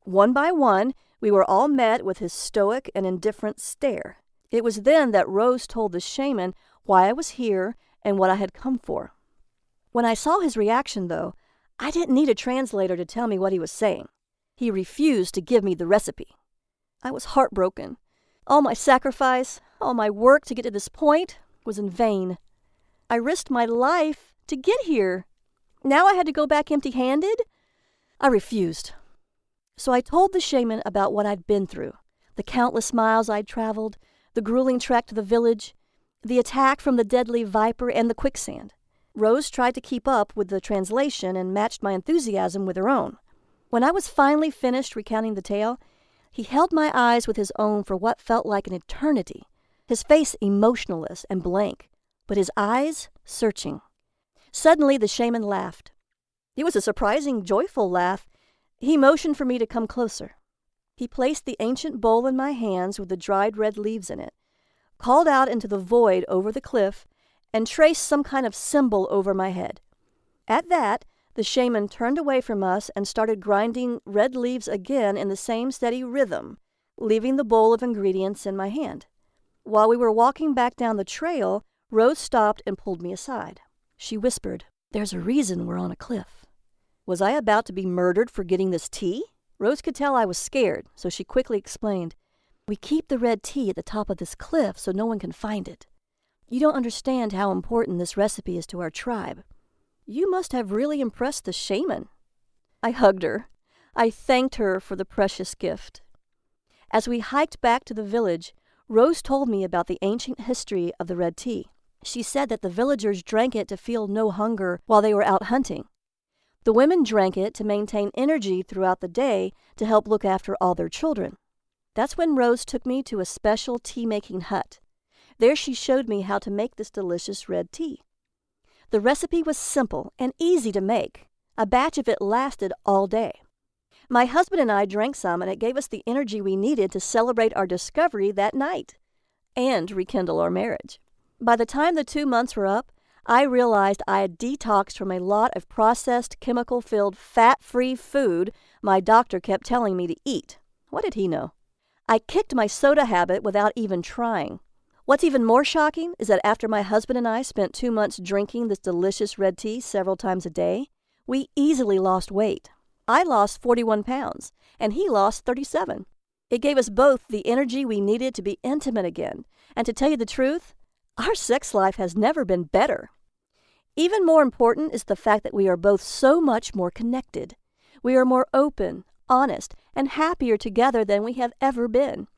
One by one, we were all met with his stoic and indifferent stare. It was then that Rose told the shaman why I was here and what I had come for. When I saw his reaction, though, I didn't need a translator to tell me what he was saying. He refused to give me the recipe. I was heartbroken. All my sacrifice, all my work to get to this point was in vain. I risked my life to get here. Now I had to go back empty-handed? I refused. So I told the shaman about what I'd been through, the countless miles I'd traveled, the grueling trek to the village, the attack from the deadly viper, and the quicksand. Rose tried to keep up with the translation and matched my enthusiasm with her own. When I was finally finished recounting the tale, he held my eyes with his own for what felt like an eternity, his face emotionless and blank, but his eyes searching. Suddenly the shaman laughed. It was a surprising, joyful laugh. He motioned for me to come closer. He placed the ancient bowl in my hands with the dried red leaves in it. called out into the void over the cliff, and traced some kind of symbol over my head. At that, the shaman turned away from us and started grinding red leaves again in the same steady rhythm, leaving the bowl of ingredients in my hand. While we were walking back down the trail, Rose stopped and pulled me aside. She whispered, "There's a reason we're on a cliff." Was I about to be murdered for getting this tea? Rose could tell I was scared, so she quickly explained, "We keep the red tea at the top of this cliff so no one can find it. You don't understand how important this recipe is to our tribe. You must have really impressed the shaman." I hugged her. I thanked her for the precious gift. As we hiked back to the village, Rose told me about the ancient history of the red tea. She said that the villagers drank it to feel no hunger while they were out hunting. The women drank it to maintain energy throughout the day to help look after all their children. That's when Rose took me to a special tea-making hut. There she showed me how to make this delicious red tea. The recipe was simple and easy to make. A batch of it lasted all day. My husband and I drank some, and it gave us the energy we needed to celebrate our discovery that night and rekindle our marriage. By the time the 2 months were up, I realized I had detoxed from a lot of processed, chemical-filled, fat-free food my doctor kept telling me to eat. What did he know? I kicked my soda habit without even trying. What's even more shocking is that after my husband and I spent 2 months drinking this delicious red tea several times a day, we easily lost weight. I lost 41 pounds, and he lost 37. It gave us both the energy we needed to be intimate again, and to tell you the truth, our sex life has never been better. Even more important is the fact that we are both so much more connected. We are more open, honest, and happier together than we have ever been.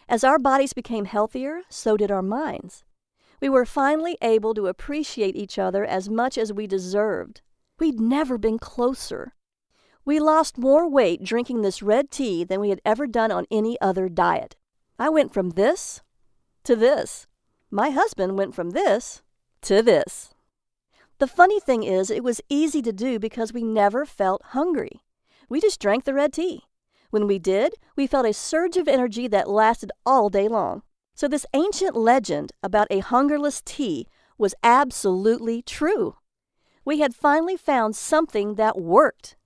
As our bodies became healthier, so did our minds. We were finally able to appreciate each other as much as we deserved. We'd never been closer. We lost more weight drinking this red tea than we had ever done on any other diet. I went from this to this. My husband went from this to this. The funny thing is, it was easy to do because we never felt hungry. We just drank the red tea. When we did, we felt a surge of energy that lasted all day long. So this ancient legend about a hungerless tea was absolutely true. We had finally found something that worked.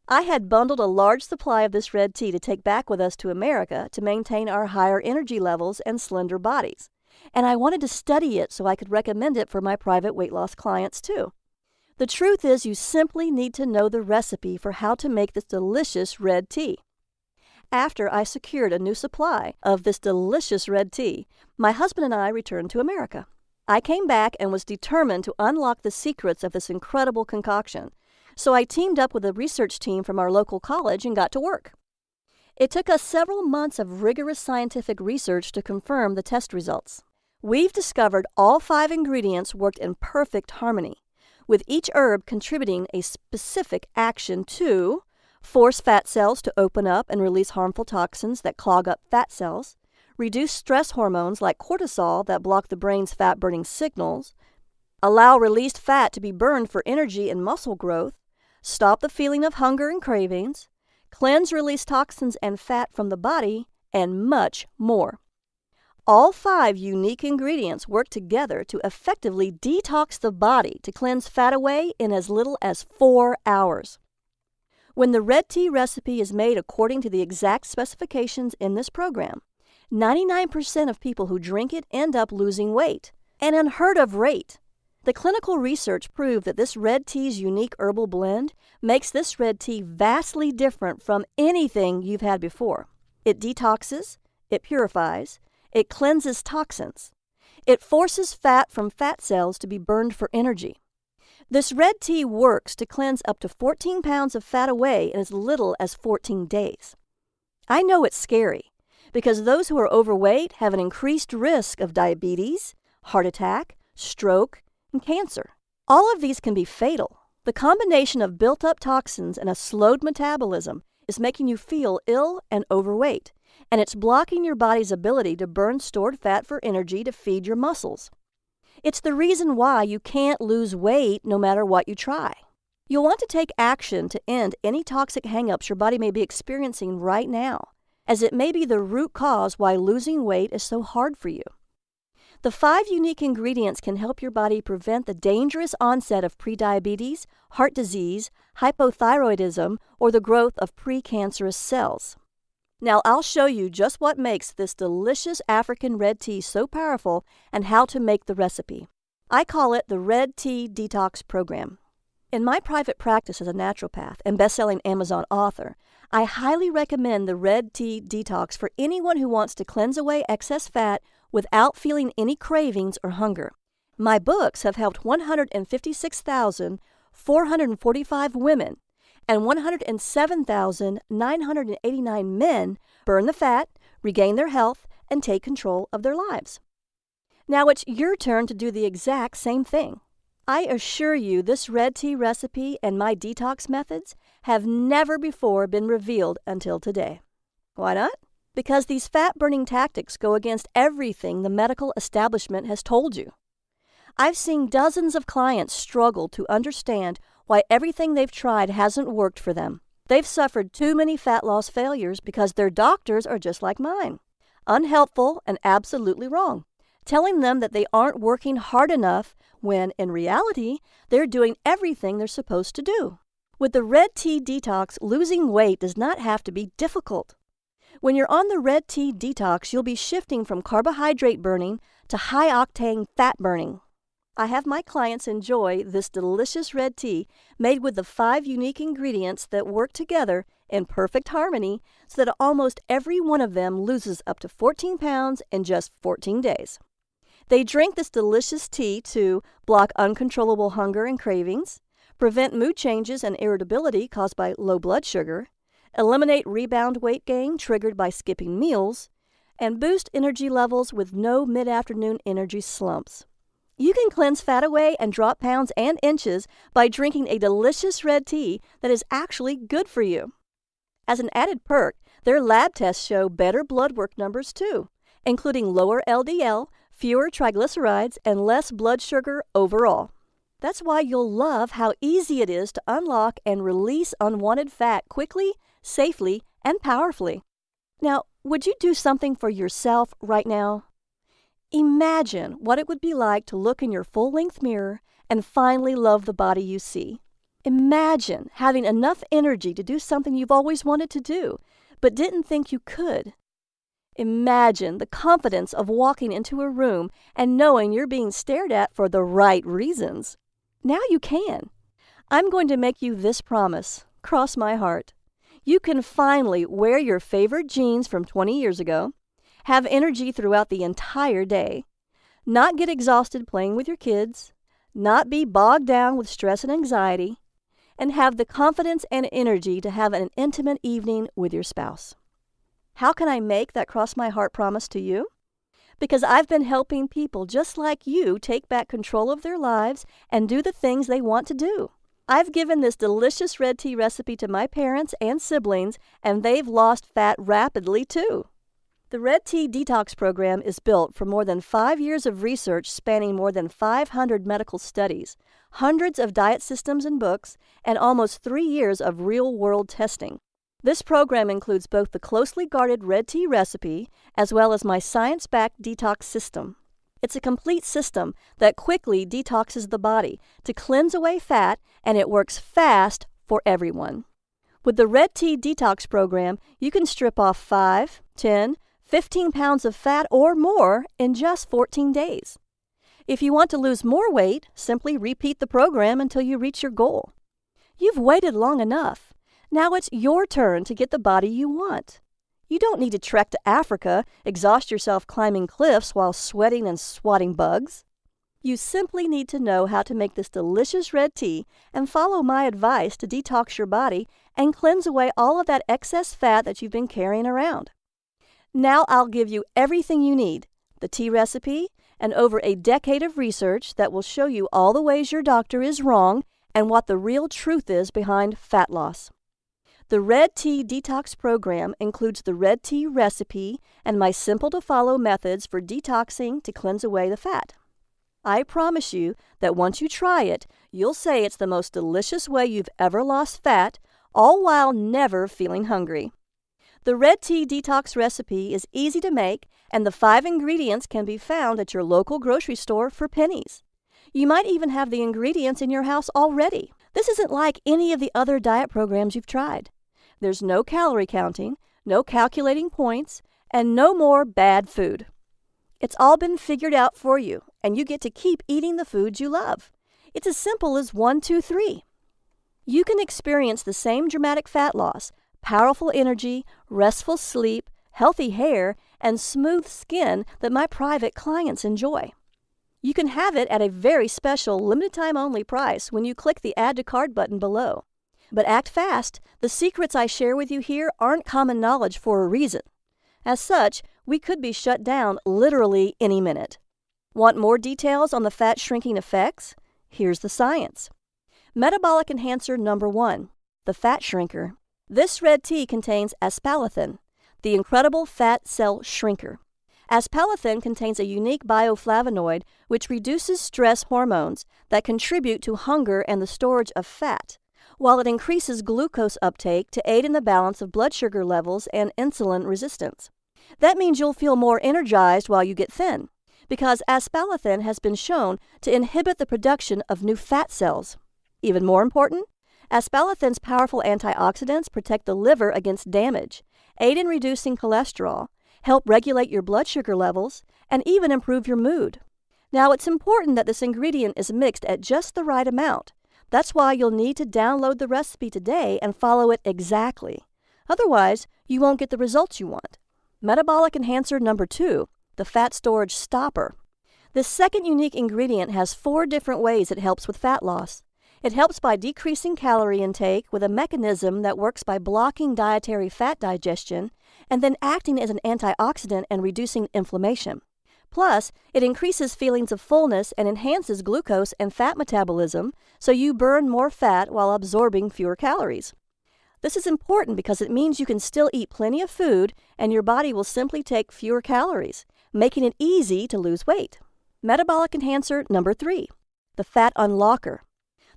I had bundled a large supply of this red tea to take back with us to America to maintain our higher energy levels and slender bodies. And I wanted to study it so I could recommend it for my private weight loss clients too. The truth is, you simply need to know the recipe for how to make this delicious red tea. After I secured a new supply of this delicious red tea, my husband and I returned to America. I came back and was determined to unlock the secrets of this incredible concoction. So I teamed up with a research team from our local college and got to work. It took us several months of rigorous scientific research to confirm the test results. We've discovered all 5 ingredients worked in perfect harmony, with each herb contributing a specific action to force fat cells to open up and release harmful toxins that clog up fat cells, reduce stress hormones like cortisol that block the brain's fat-burning signals, allow released fat to be burned for energy and muscle growth, stop the feeling of hunger and cravings, cleanse release toxins and fat from the body, and much more. All 5 unique ingredients work together to effectively detox the body to cleanse fat away in as little as 4 hours. When the red tea recipe is made according to the exact specifications in this program, 99% of people who drink it end up losing weight, an unheard of rate. The clinical research proved that this red tea's unique herbal blend makes this red tea vastly different from anything you've had before. It detoxes, it purifies, it cleanses toxins. It forces fat from fat cells to be burned for energy. This red tea works to cleanse up to 14 pounds of fat away in as little as 14 days. I know it's scary because those who are overweight have an increased risk of diabetes, heart attack, stroke, and cancer. All of these can be fatal. The combination of built-up toxins and a slowed metabolism is making you feel ill and overweight, and it's blocking your body's ability to burn stored fat for energy to feed your muscles. It's the reason why you can't lose weight no matter what you try. You'll want to take action to end any toxic hang-ups your body may be experiencing right now, as it may be the root cause why losing weight is so hard for you. The 5 unique ingredients can help your body prevent the dangerous onset of prediabetes, heart disease, hypothyroidism, or the growth of precancerous cells. Now I'll show you just what makes this delicious African red tea so powerful and how to make the recipe. I call it the Red Tea Detox Program. In my private practice as a naturopath and best-selling Amazon author, I highly recommend the Red Tea Detox for anyone who wants to cleanse away excess fat without feeling any cravings or hunger. My books have helped 156,445 women and 107,989 men burn the fat, regain their health, and take control of their lives. Now it's your turn to do the exact same thing. I assure you this red tea recipe and my detox methods have never before been revealed until today. Why not? Because these fat-burning tactics go against everything the medical establishment has told you. I've seen dozens of clients struggle to understand why everything they've tried hasn't worked for them. They've suffered too many fat loss failures because their doctors are just like mine, unhelpful and absolutely wrong, telling them that they aren't working hard enough when, in reality, they're doing everything they're supposed to do. With the Red Tea Detox, losing weight does not have to be difficult. When you're on the Red Tea Detox, you'll be shifting from carbohydrate burning to high-octane fat burning. I have my clients enjoy this delicious red tea made with the 5 unique ingredients that work together in perfect harmony so that almost every one of them loses up to 14 pounds in just 14 days. They drink this delicious tea to block uncontrollable hunger and cravings, prevent mood changes and irritability caused by low blood sugar, eliminate rebound weight gain triggered by skipping meals, and boost energy levels with no mid-afternoon energy slumps. You can cleanse fat away and drop pounds and inches by drinking a delicious red tea that is actually good for you. As an added perk, their lab tests show better blood work numbers too, including lower LDL, fewer triglycerides, and less blood sugar overall. That's why you'll love how easy it is to unlock and release unwanted fat quickly, safely, and powerfully. Now, would you do something for yourself right now? Imagine what it would be like to look in your full-length mirror and finally love the body you see. Imagine having enough energy to do something you've always wanted to do, but didn't think you could. Imagine the confidence of walking into a room and knowing you're being stared at for the right reasons. Now you can. I'm going to make you this promise. Cross my heart. You can finally wear your favorite jeans from 20 years ago, have energy throughout the entire day, not get exhausted playing with your kids, not be bogged down with stress and anxiety, and have the confidence and energy to have an intimate evening with your spouse. How can I make that cross my heart promise to you? Because I've been helping people just like you take back control of their lives and do the things they want to do. I've given this delicious red tea recipe to my parents and siblings, and they've lost fat rapidly too. The Red Tea Detox Program is built from more than 5 years of research spanning more than 500 medical studies, hundreds of diet systems and books, and almost 3 years of real-world testing. This program includes both the closely guarded red tea recipe as well as my science-backed detox system. It's a complete system that quickly detoxes the body to cleanse away fat, and it works fast for everyone. With the Red Tea Detox Program, you can strip off 5, 10, 15 pounds of fat or more in just 14 days. If you want to lose more weight, simply repeat the program until you reach your goal. You've waited long enough. Now it's your turn to get the body you want. You don't need to trek to Africa, exhaust yourself climbing cliffs while sweating and swatting bugs. You simply need to know how to make this delicious red tea and follow my advice to detox your body and cleanse away all of that excess fat that you've been carrying around. Now I'll give you everything you need, the tea recipe, and over a decade of research that will show you all the ways your doctor is wrong and what the real truth is behind fat loss. The Red Tea Detox Program includes the red tea recipe and my simple-to-follow methods for detoxing to cleanse away the fat. I promise you that once you try it, you'll say it's the most delicious way you've ever lost fat, all while never feeling hungry. The red tea detox recipe is easy to make, and the 5 ingredients can be found at your local grocery store for pennies. You might even have the ingredients in your house already. This isn't like any of the other diet programs you've tried. There's no calorie counting, no calculating points, and no more bad food. It's all been figured out for you, and you get to keep eating the foods you love. It's as simple as 1, 2, 3. You can experience the same dramatic fat loss, powerful energy, restful sleep, healthy hair, and smooth skin that my private clients enjoy. You can have it at a very special limited-time-only price when you click the Add to Cart button below. But act fast. The secrets I share with you here aren't common knowledge for a reason. As such, we could be shut down literally any minute. Want more details on the fat-shrinking effects? Here's the science. Metabolic enhancer number 1, the fat shrinker. This red tea contains aspartame, the incredible fat cell shrinker. Aspartame contains a unique bioflavonoid which reduces stress hormones that contribute to hunger and the storage of fat, while it increases glucose uptake to aid in the balance of blood sugar levels and insulin resistance. That means you'll feel more energized while you get thin, because aspartame has been shown to inhibit the production of new fat cells. Even more important, aspartame's powerful antioxidants protect the liver against damage, aid in reducing cholesterol, help regulate your blood sugar levels, and even improve your mood. Now, it's important that this ingredient is mixed at just the right amount. That's why you'll need to download the recipe today and follow it exactly. Otherwise, you won't get the results you want. Metabolic enhancer number 2, the fat storage stopper. This second unique ingredient has 4 different ways it helps with fat loss. It helps by decreasing calorie intake with a mechanism that works by blocking dietary fat digestion and then acting as an antioxidant and reducing inflammation. Plus, it increases feelings of fullness and enhances glucose and fat metabolism, so you burn more fat while absorbing fewer calories. This is important because it means you can still eat plenty of food and your body will simply take fewer calories, making it easy to lose weight. Metabolic enhancer number 3, the fat unlocker.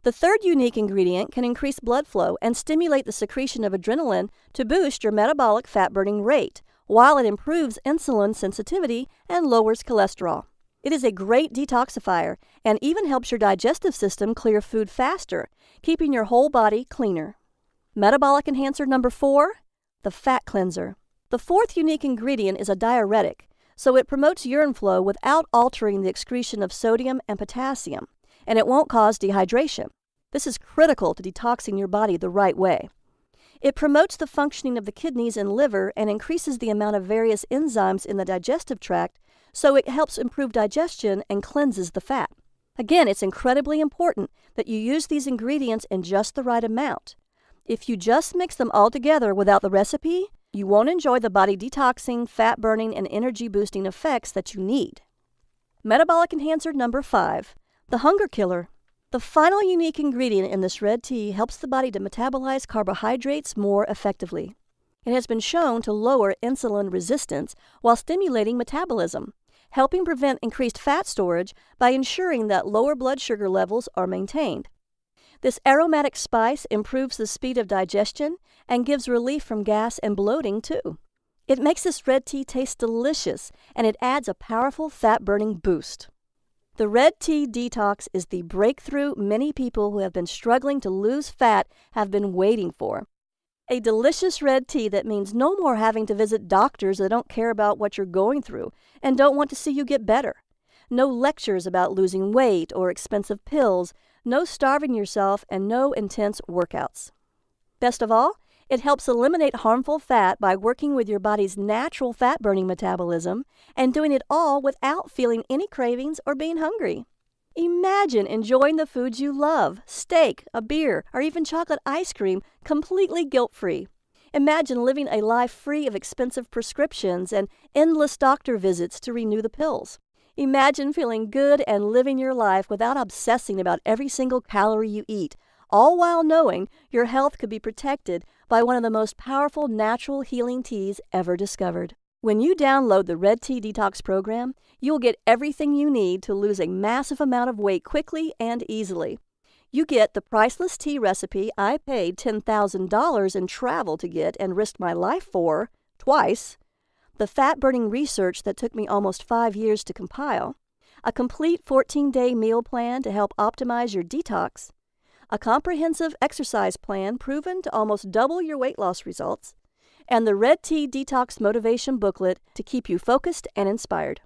The third unique ingredient can increase blood flow and stimulate the secretion of adrenaline to boost your metabolic fat-burning rate, while it improves insulin sensitivity and lowers cholesterol. It is a great detoxifier and even helps your digestive system clear food faster, keeping your whole body cleaner. Metabolic enhancer number 4, the fat cleanser. The fourth unique ingredient is a diuretic, so it promotes urine flow without altering the excretion of sodium and potassium, and it won't cause dehydration. This is critical to detoxing your body the right way. It promotes the functioning of the kidneys and liver and increases the amount of various enzymes in the digestive tract, so it helps improve digestion and cleanses the fat. Again, it's incredibly important that you use these ingredients in just the right amount. If you just mix them all together without the recipe, you won't enjoy the body detoxing, fat burning, and energy boosting effects that you need. Metabolic enhancer number 5, the hunger killer. The final unique ingredient in this red tea helps the body to metabolize carbohydrates more effectively. It has been shown to lower insulin resistance while stimulating metabolism, helping prevent increased fat storage by ensuring that lower blood sugar levels are maintained. This aromatic spice improves the speed of digestion and gives relief from gas and bloating too. It makes this red tea taste delicious, and it adds a powerful fat-burning boost. The red tea detox is the breakthrough many people who have been struggling to lose fat have been waiting for. A delicious red tea that means no more having to visit doctors that don't care about what you're going through and don't want to see you get better. No lectures about losing weight or expensive pills, no starving yourself, and no intense workouts. Best of all, it helps eliminate harmful fat by working with your body's natural fat-burning metabolism and doing it all without feeling any cravings or being hungry. Imagine enjoying the foods you love, steak, a beer, or even chocolate ice cream, completely guilt-free. Imagine living a life free of expensive prescriptions and endless doctor visits to renew the pills. Imagine feeling good and living your life without obsessing about every single calorie you eat, all while knowing your health could be protected by one of the most powerful natural healing teas ever discovered. When you download the Red Tea Detox program, you'll get everything you need to lose a massive amount of weight quickly and easily. You get the priceless tea recipe I paid $10,000 in travel to get and risked my life for twice, the fat-burning research that took me almost 5 years to compile, a complete 14-day meal plan to help optimize your detox, a comprehensive exercise plan proven to almost double your weight loss results, and the Red Tea Detox Motivation Booklet to keep you focused and inspired.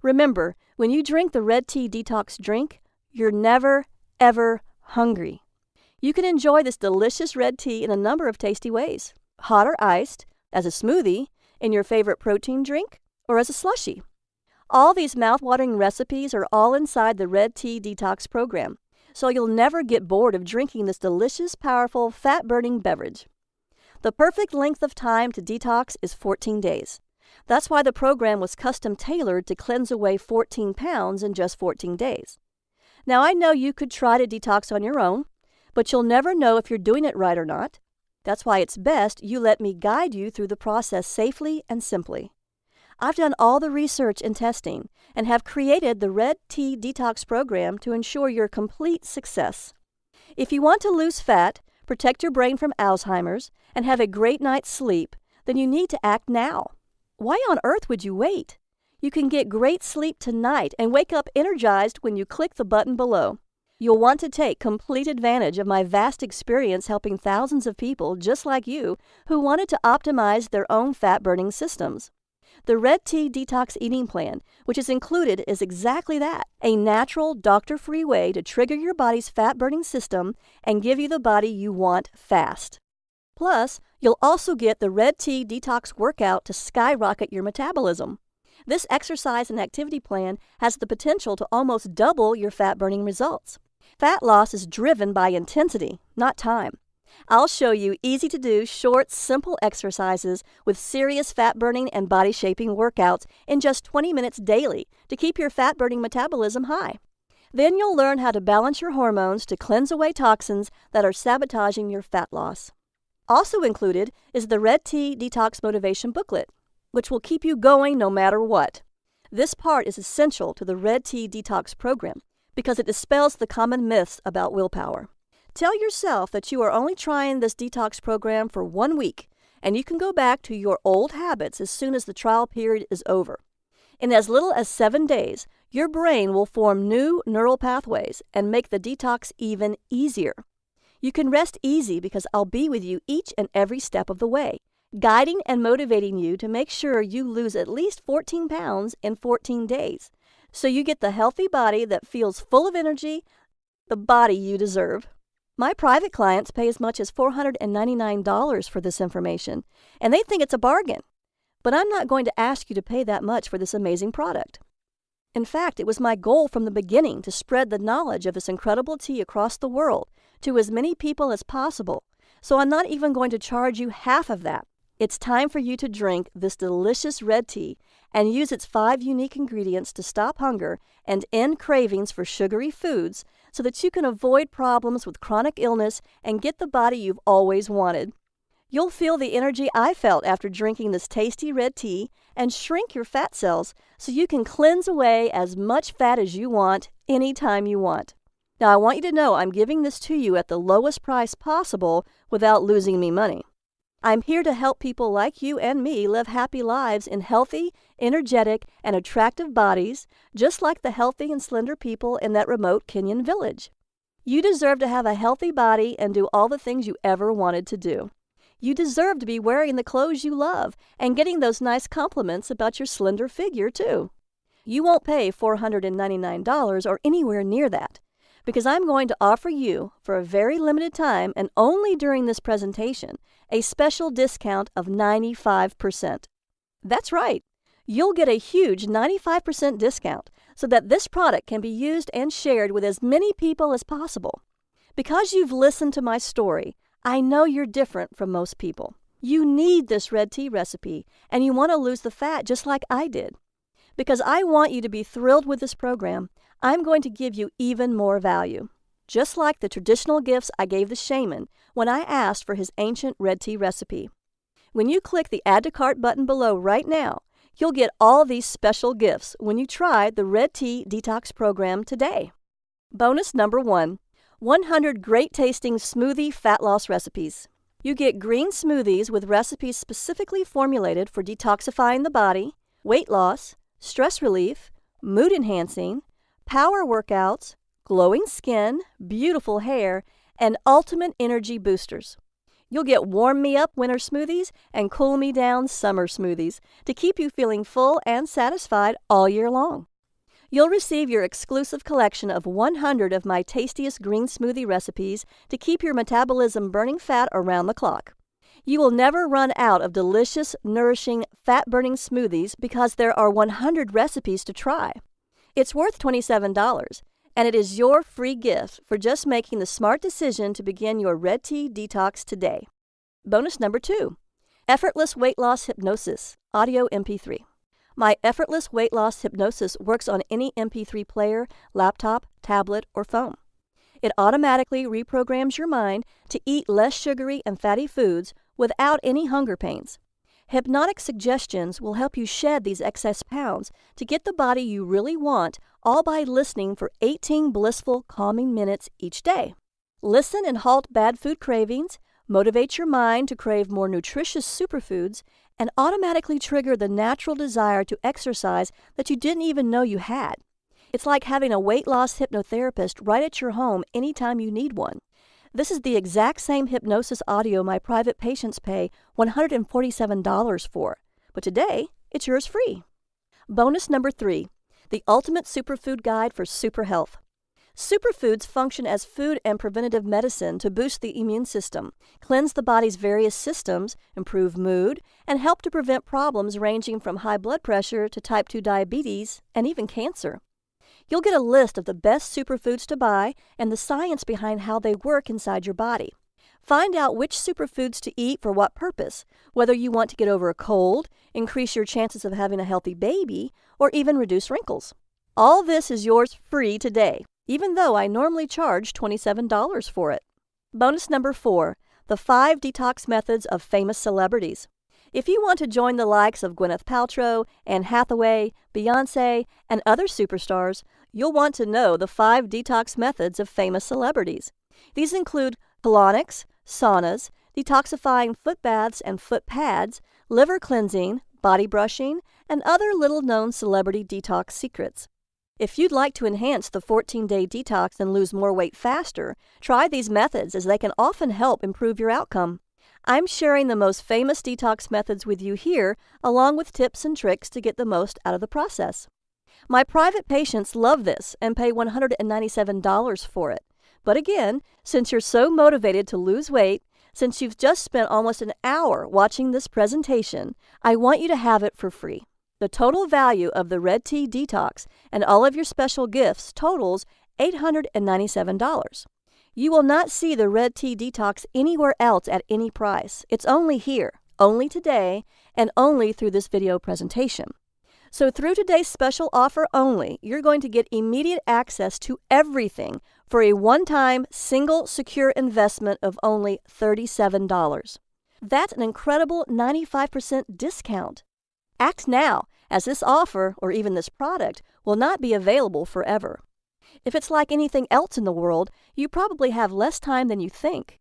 Remember, when you drink the Red Tea Detox drink, you're never, ever hungry. You can enjoy this delicious red tea in a number of tasty ways: hot or iced, as a smoothie, in your favorite protein drink, or as a slushie. All these mouth-watering recipes are all inside the Red Tea Detox program, so you'll never get bored of drinking this delicious, powerful, fat-burning beverage. The perfect length of time to detox is 14 days. That's why the program was custom-tailored to cleanse away 14 pounds in just 14 days. Now, I know you could try to detox on your own, but you'll never know if you're doing it right or not. That's why it's best you let me guide you through the process safely and simply. I've done all the research and testing and have created the Red Tea Detox program to ensure your complete success. If you want to lose fat, protect your brain from Alzheimer's, and have a great night's sleep, then you need to act now. Why on earth would you wait? You can get great sleep tonight and wake up energized when you click the button below. You'll want to take complete advantage of my vast experience helping thousands of people just like you who wanted to optimize their own fat-burning systems. The Red Tea Detox Eating Plan, which is included, is exactly that: a natural, doctor-free way to trigger your body's fat-burning system and give you the body you want fast. Plus, you'll also get the Red Tea Detox Workout to skyrocket your metabolism. This exercise and activity plan has the potential to almost double your fat-burning results. Fat loss is driven by intensity, not time. I'll show you easy-to-do, short, simple exercises with serious fat-burning and body-shaping workouts in just 20 minutes daily to keep your fat-burning metabolism high. Then you'll learn how to balance your hormones to cleanse away toxins that are sabotaging your fat loss. Also included is the Red Tea Detox Motivation Booklet, which will keep you going no matter what. This part is essential to the Red Tea Detox program because it dispels the common myths about willpower. Tell yourself that you are only trying this detox program for 1 week, and you can go back to your old habits as soon as the trial period is over. In as little as 7 days, your brain will form new neural pathways and make the detox even easier. You can rest easy because I'll be with you each and every step of the way, guiding and motivating you to make sure you lose at least 14 pounds in 14 days, so you get the healthy body that feels full of energy, the body you deserve. My private clients pay as much as $499 for this information, and they think it's a bargain. But I'm not going to ask you to pay that much for this amazing product. In fact, it was my goal from the beginning to spread the knowledge of this incredible tea across the world to as many people as possible, so I'm not even going to charge you half of that. It's time for you to drink this delicious red tea and use its 5 unique ingredients to stop hunger and end cravings for sugary foods so that you can avoid problems with chronic illness and get the body you've always wanted. You'll feel the energy I felt after drinking this tasty red tea and shrink your fat cells so you can cleanse away as much fat as you want anytime you want. Now, I want you to know I'm giving this to you at the lowest price possible without losing me money. I'm here to help people like you and me live happy lives in healthy, energetic, and attractive bodies, just like the healthy and slender people in that remote Kenyan village. You deserve to have a healthy body and do all the things you ever wanted to do. You deserve to be wearing the clothes you love and getting those nice compliments about your slender figure, too. You won't pay $499 or anywhere near that, because I'm going to offer you, for a very limited time and only during this presentation, a special discount of 95%. That's right. You'll get a huge 95% discount so that this product can be used and shared with as many people as possible. Because you've listened to my story, I know you're different from most people. You need this red tea recipe, and you want to lose the fat just like I did. Because I want you to be thrilled with this program, I'm going to give you even more value. Just like the traditional gifts I gave the shaman when I asked for his ancient red tea recipe. When you click the Add to Cart button below right now, you'll get all these special gifts when you try the Red Tea Detox program today. Bonus number 1. 100 great-tasting smoothie fat loss recipes. You get green smoothies with recipes specifically formulated for detoxifying the body, weight loss, stress relief, mood enhancing, power workouts, glowing skin, beautiful hair, and ultimate energy boosters. You'll get warm me up winter smoothies and cool me down summer smoothies to keep you feeling full and satisfied all year long. You'll receive your exclusive collection of 100 of my tastiest green smoothie recipes to keep your metabolism burning fat around the clock. You will never run out of delicious, nourishing, fat-burning smoothies because there are 100 recipes to try. It's worth $27, and it is your free gift for just making the smart decision to begin your red tea detox today. Bonus number 2, Effortless Weight Loss Hypnosis, Audio MP3. My Effortless Weight Loss Hypnosis works on any MP3 player, laptop, tablet, or phone. It automatically reprograms your mind to eat less sugary and fatty foods without any hunger pains. Hypnotic suggestions will help you shed these excess pounds to get the body you really want, all by listening for 18 blissful, calming minutes each day. Listen and halt bad food cravings, motivate your mind to crave more nutritious superfoods, and automatically trigger the natural desire to exercise that you didn't even know you had. It's like having a weight loss hypnotherapist right at your home anytime you need one. This is the exact same hypnosis audio my private patients pay $147 for, but today it's yours free. Bonus number 3, the Ultimate Superfood Guide for Super Health. Superfoods function as food and preventative medicine to boost the immune system, cleanse the body's various systems, improve mood, and help to prevent problems ranging from high blood pressure to type 2 diabetes and even cancer. You'll get a list of the best superfoods to buy and the science behind how they work inside your body. Find out which superfoods to eat for what purpose, whether you want to get over a cold, increase your chances of having a healthy baby, or even reduce wrinkles. All this is yours free today, even though I normally charge $27 for it. Bonus number 4, the 5 detox methods of famous celebrities. If you want to join the likes of Gwyneth Paltrow, Anne Hathaway, Beyoncé, and other superstars, you'll want to know the 5 detox methods of famous celebrities. These include colonics, saunas, detoxifying foot baths and foot pads, liver cleansing, body brushing, and other little-known celebrity detox secrets. If you'd like to enhance the 14-day detox and lose more weight faster, try these methods as they can often help improve your outcome. I'm sharing the most famous detox methods with you here, along with tips and tricks to get the most out of the process. My private patients love this and pay $197 for it. But again, since you're so motivated to lose weight, since you've just spent almost an hour watching this presentation, I want you to have it for free. The total value of the Red Tea Detox and all of your special gifts totals $897. You will not see the Red Tea Detox anywhere else at any price. It's only here, only today, and only through this video presentation. So through today's special offer only, you're going to get immediate access to everything for a one-time, single, secure investment of only $37. That's an incredible 95% discount. Act now, as this offer, or even this product, will not be available forever. If it's like anything else in the world, you probably have less time than you think.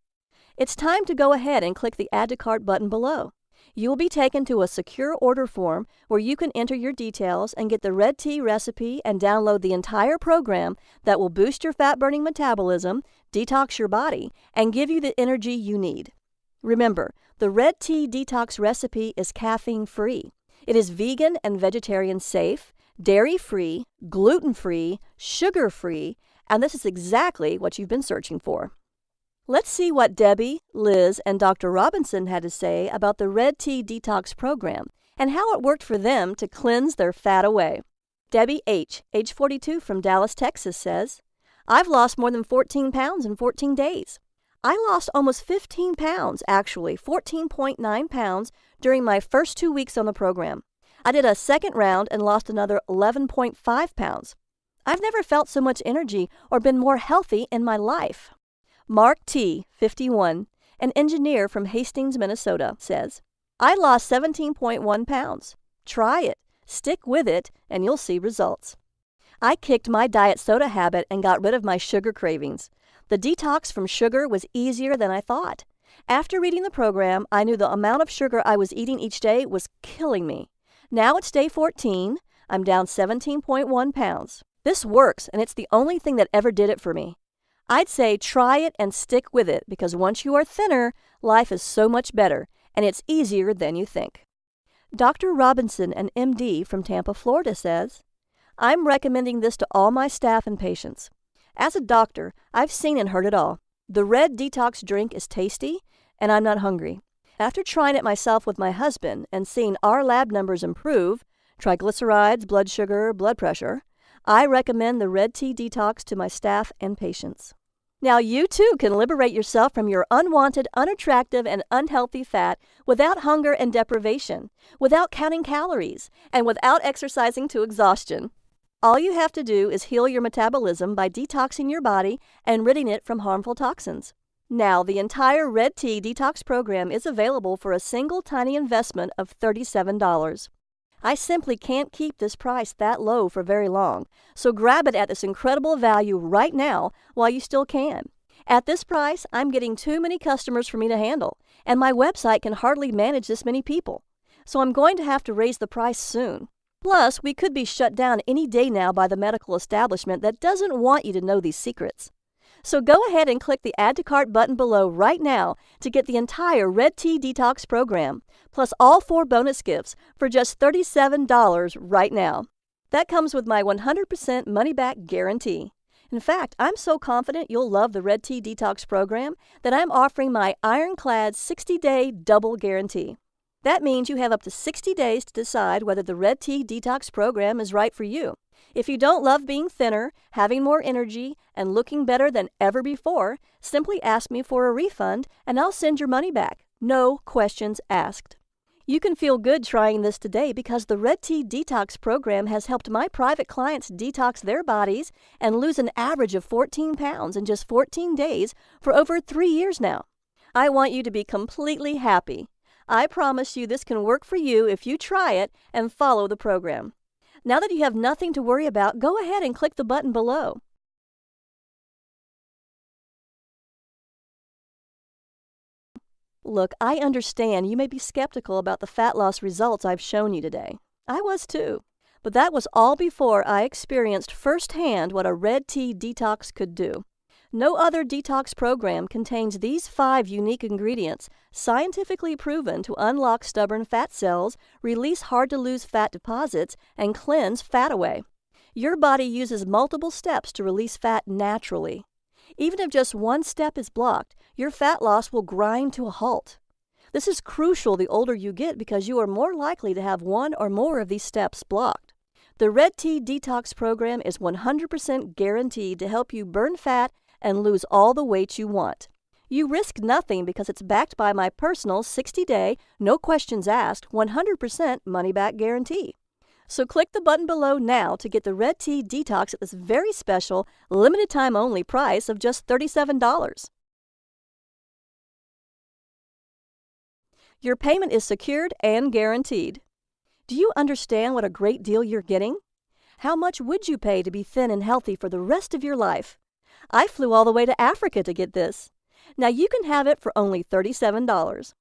It's time to go ahead and click the Add to Cart button below. You will be taken to a secure order form where you can enter your details and get the red tea recipe and download the entire program that will boost your fat-burning metabolism, detox your body, and give you the energy you need. Remember, the red tea detox recipe is caffeine-free. It is vegan and vegetarian safe, dairy-free, gluten-free, sugar-free, and this is exactly what you've been searching for. Let's see what Debbie, Liz, and Dr. Robinson had to say about the Red Tea Detox program and how it worked for them to cleanse their fat away. Debbie H., age 42 from Dallas, Texas, says, "I've lost more than 14 pounds in 14 days. I lost almost 15 pounds, actually 14.9 pounds, during my first 2 weeks on the program. I did a second round and lost another 11.5 pounds. I've never felt so much energy or been more healthy in my life." Mark T., 51, an engineer from Hastings, Minnesota, says, "I lost 17.1 pounds. Try it, stick with it, and you'll see results. I kicked my diet soda habit and got rid of my sugar cravings. The detox from sugar was easier than I thought. After reading the program, I knew the amount of sugar I was eating each day was killing me. Now it's day 14. I'm down 17.1 pounds. This works, and it's the only thing that ever did it for me. I'd say try it and stick with it, because once you are thinner, life is so much better, and it's easier than you think. Dr. Robinson, an MD from Tampa, Florida, says, I'm recommending this to all my staff and patients. As a doctor, I've seen and heard it all. The red detox drink is tasty, and I'm not hungry. After trying it myself with my husband and seeing our lab numbers improve, triglycerides, blood sugar, blood pressure, I recommend the red tea detox to my staff and patients. Now you too can liberate yourself from your unwanted, unattractive, and unhealthy fat without hunger and deprivation, without counting calories, and without exercising to exhaustion. All you have to do is heal your metabolism by detoxing your body and ridding it from harmful toxins. Now, the entire Red Tea Detox program is available for a single tiny investment of $37. I simply can't keep this price that low for very long, so grab it at this incredible value right now while you still can. At this price, I'm getting too many customers for me to handle, and my website can hardly manage this many people, so I'm going to have to raise the price soon. Plus, we could be shut down any day now by the medical establishment that doesn't want you to know these secrets. So go ahead and click the Add to Cart button below right now to get the entire Red Tea Detox program, plus all 4 bonus gifts for just $37 right now. That comes with my 100% money-back guarantee. In fact, I'm so confident you'll love the Red Tea Detox program that I'm offering my ironclad 60-day double guarantee. That means you have up to 60 days to decide whether the Red Tea Detox program is right for you. If you don't love being thinner, having more energy, and looking better than ever before, simply ask me for a refund and I'll send your money back. No questions asked. You can feel good trying this today because the Red Tea Detox program has helped my private clients detox their bodies and lose an average of 14 pounds in just 14 days for over 3 years now. I want you to be completely happy. I promise you this can work for you if you try it and follow the program. Now that you have nothing to worry about, go ahead and click the button below. Look, I understand you may be skeptical about the fat loss results I've shown you today. I was too. But that was all before I experienced firsthand what a Red Tea Detox could do. No other detox program contains these 5 unique ingredients, scientifically proven to unlock stubborn fat cells, release hard-to-lose fat deposits, and cleanse fat away. Your body uses multiple steps to release fat naturally. Even if just one step is blocked, your fat loss will grind to a halt. This is crucial the older you get because you are more likely to have one or more of these steps blocked. The Red Tea Detox program is 100% guaranteed to help you burn fat and lose all the weight you want. You risk nothing because it's backed by my personal 60-day, no questions asked, 100% money-back guarantee. So click the button below now to get the Red Tea Detox at this very special, limited-time-only price of just $37. Your payment is secured and guaranteed. Do you understand what a great deal you're getting? How much would you pay to be thin and healthy for the rest of your life? I flew all the way to Africa to get this. Now you can have it for only $37.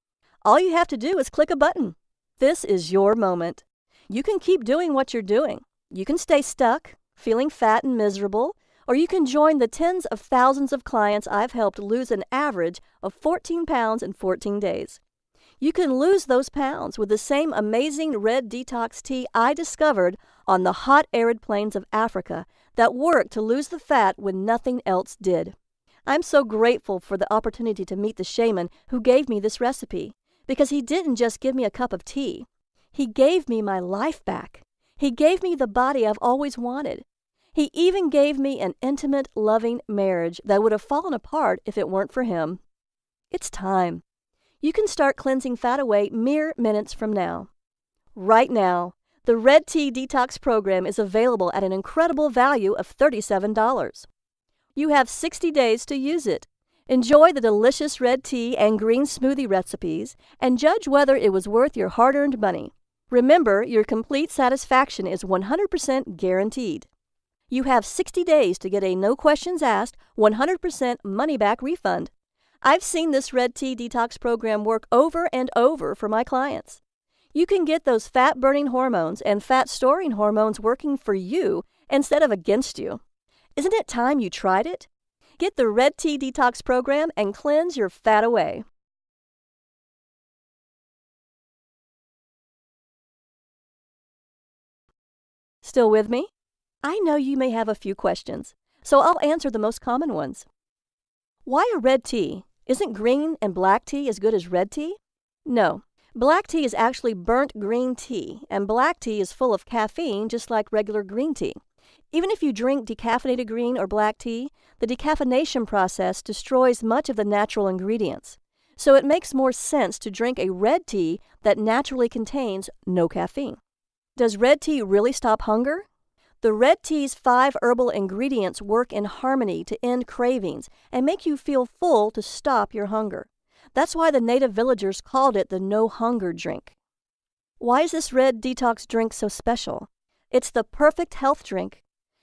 All you have to do is click a button. This is your moment. You can keep doing what you're doing. You can stay stuck, feeling fat and miserable, or you can join the tens of thousands of clients I've helped lose an average of 14 pounds in 14 days. You can lose those pounds with the same amazing red detox tea I discovered on the hot, arid plains of Africa that worked to lose the fat when nothing else did. I'm so grateful for the opportunity to meet the shaman who gave me this recipe, because he didn't just give me a cup of tea. He gave me my life back. He gave me the body I've always wanted. He even gave me an intimate, loving marriage that would have fallen apart if it weren't for him. It's time. You can start cleansing fat away mere minutes from now. Right now, the Red Tea Detox program is available at an incredible value of $37. You have 60 days to use it. Enjoy the delicious red tea and green smoothie recipes and judge whether it was worth your hard-earned money. Remember, your complete satisfaction is 100% guaranteed. You have 60 days to get a no questions asked, 100% money back refund. I've seen this red tea detox program work over and over for my clients. You can get those fat-burning hormones and fat-storing hormones working for you instead of against you. Isn't it time you tried it? Get the red tea detox program and cleanse your fat away. Still with me? I know you may have a few questions, so I'll answer the most common ones. Why a red tea? Isn't green and black tea as good as red tea? No. Black tea is actually burnt green tea, and black tea is full of caffeine just like regular green tea. Even if you drink decaffeinated green or black tea, the decaffeination process destroys much of the natural ingredients. So it makes more sense to drink a red tea that naturally contains no caffeine. Does red tea really stop hunger? The red tea's 5 herbal ingredients work in harmony to end cravings and make you feel full to stop your hunger. That's why the native villagers called it the no-hunger drink. Why is this red detox drink so special? It's the perfect health drink.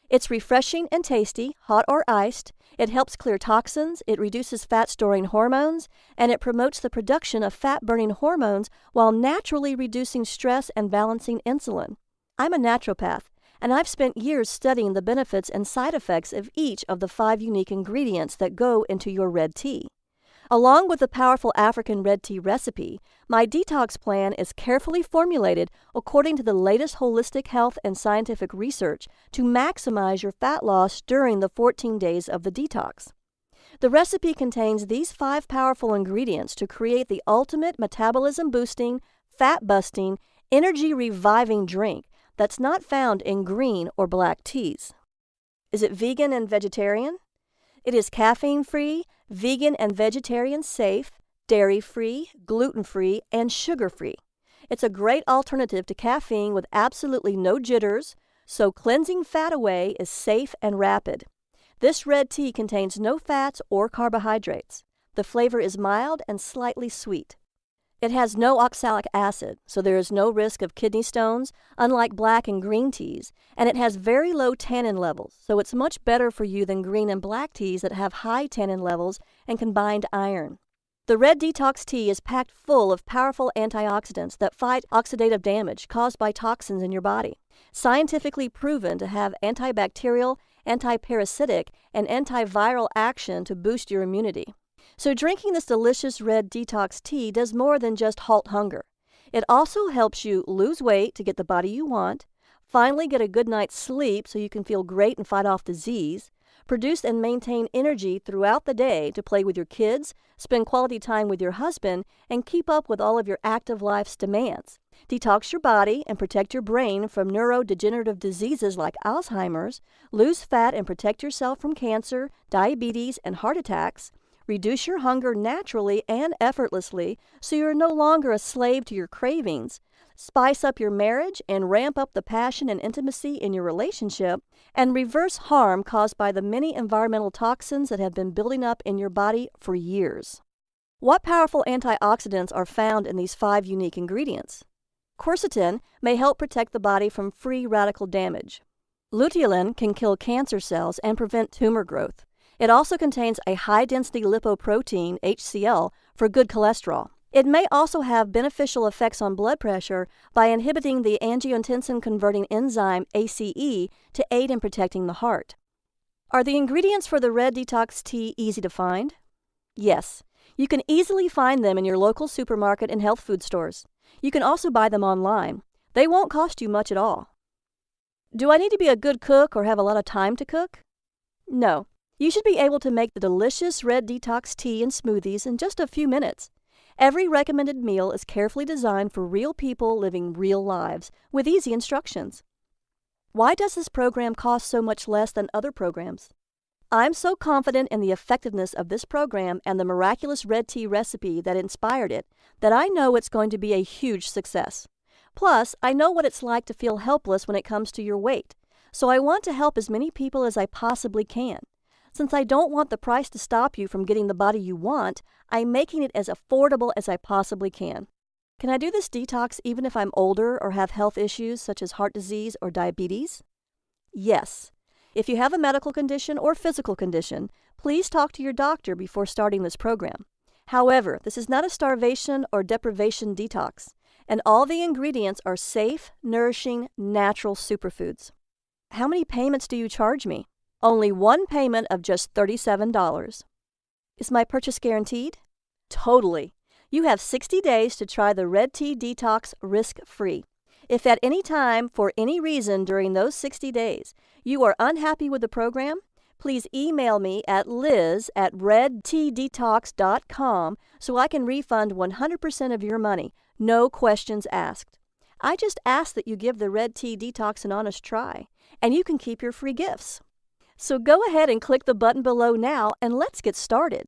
It's refreshing and tasty, hot or iced. It helps clear toxins, it reduces fat-storing hormones, and it promotes the production of fat-burning hormones while naturally reducing stress and balancing insulin. I'm a naturopath, and I've spent years studying the benefits and side effects of each of the 5 unique ingredients that go into your red tea. Along with the powerful African red tea recipe, my detox plan is carefully formulated according to the latest holistic health and scientific research to maximize your fat loss during the 14 days of the detox. The recipe contains these 5 powerful ingredients to create the ultimate metabolism-boosting, fat-busting, energy-reviving drink that's not found in green or black teas. Is it vegan and vegetarian? It is caffeine-free, vegan and vegetarian safe, dairy-free, gluten-free, and sugar-free. It's a great alternative to caffeine with absolutely no jitters, so cleansing fat away is safe and rapid. This red tea contains no fats or carbohydrates. The flavor is mild and slightly sweet. It has no oxalic acid, so there is no risk of kidney stones, unlike black and green teas, and it has very low tannin levels, so it's much better for you than green and black teas that have high tannin levels and combined iron. The red detox tea is packed full of powerful antioxidants that fight oxidative damage caused by toxins in your body, scientifically proven to have antibacterial, antiparasitic, and antiviral action to boost your immunity. So drinking this delicious red detox tea does more than just halt hunger. It also helps you lose weight to get the body you want, finally get a good night's sleep so you can feel great and fight off disease, produce and maintain energy throughout the day to play with your kids, spend quality time with your husband, and keep up with all of your active life's demands. Detox your body and protect your brain from neurodegenerative diseases like Alzheimer's, lose fat and protect yourself from cancer, diabetes, and heart attacks. Reduce your hunger naturally and effortlessly so you're no longer a slave to your cravings. Spice up your marriage and ramp up the passion and intimacy in your relationship, and reverse harm caused by the many environmental toxins that have been building up in your body for years. What powerful antioxidants are found in these 5 unique ingredients? Quercetin may help protect the body from free radical damage. Luteolin can kill cancer cells and prevent tumor growth. It also contains a high-density lipoprotein, HCl, for good cholesterol. It may also have beneficial effects on blood pressure by inhibiting the angiotensin-converting enzyme ACE to aid in protecting the heart. Are the ingredients for the red detox tea easy to find? Yes. You can easily find them in your local supermarket and health food stores. You can also buy them online. They won't cost you much at all. Do I need to be a good cook or have a lot of time to cook? No. You should be able to make the delicious red detox tea and smoothies in just a few minutes. Every recommended meal is carefully designed for real people living real lives with easy instructions. Why does this program cost so much less than other programs? I'm so confident in the effectiveness of this program and the miraculous red tea recipe that inspired it that I know it's going to be a huge success. Plus, I know what it's like to feel helpless when it comes to your weight, so I want to help as many people as I possibly can. Since I don't want the price to stop you from getting the body you want, I'm making it as affordable as I possibly can. Can I do this detox even if I'm older or have health issues such as heart disease or diabetes? Yes. If you have a medical condition or physical condition, please talk to your doctor before starting this program. However, this is not a starvation or deprivation detox, and all the ingredients are safe, nourishing, natural superfoods. How many payments do you charge me? Only one payment of just $37. Is my purchase guaranteed? Totally. You have 60 days to try the Red Tea Detox risk-free. If at any time, for any reason during those 60 days, you are unhappy with the program, please email me at liz@redteadetox.com so I can refund 100% of your money, no questions asked. I just ask that you give the Red Tea Detox an honest try, and you can keep your free gifts. So go ahead and click the button below now and let's get started.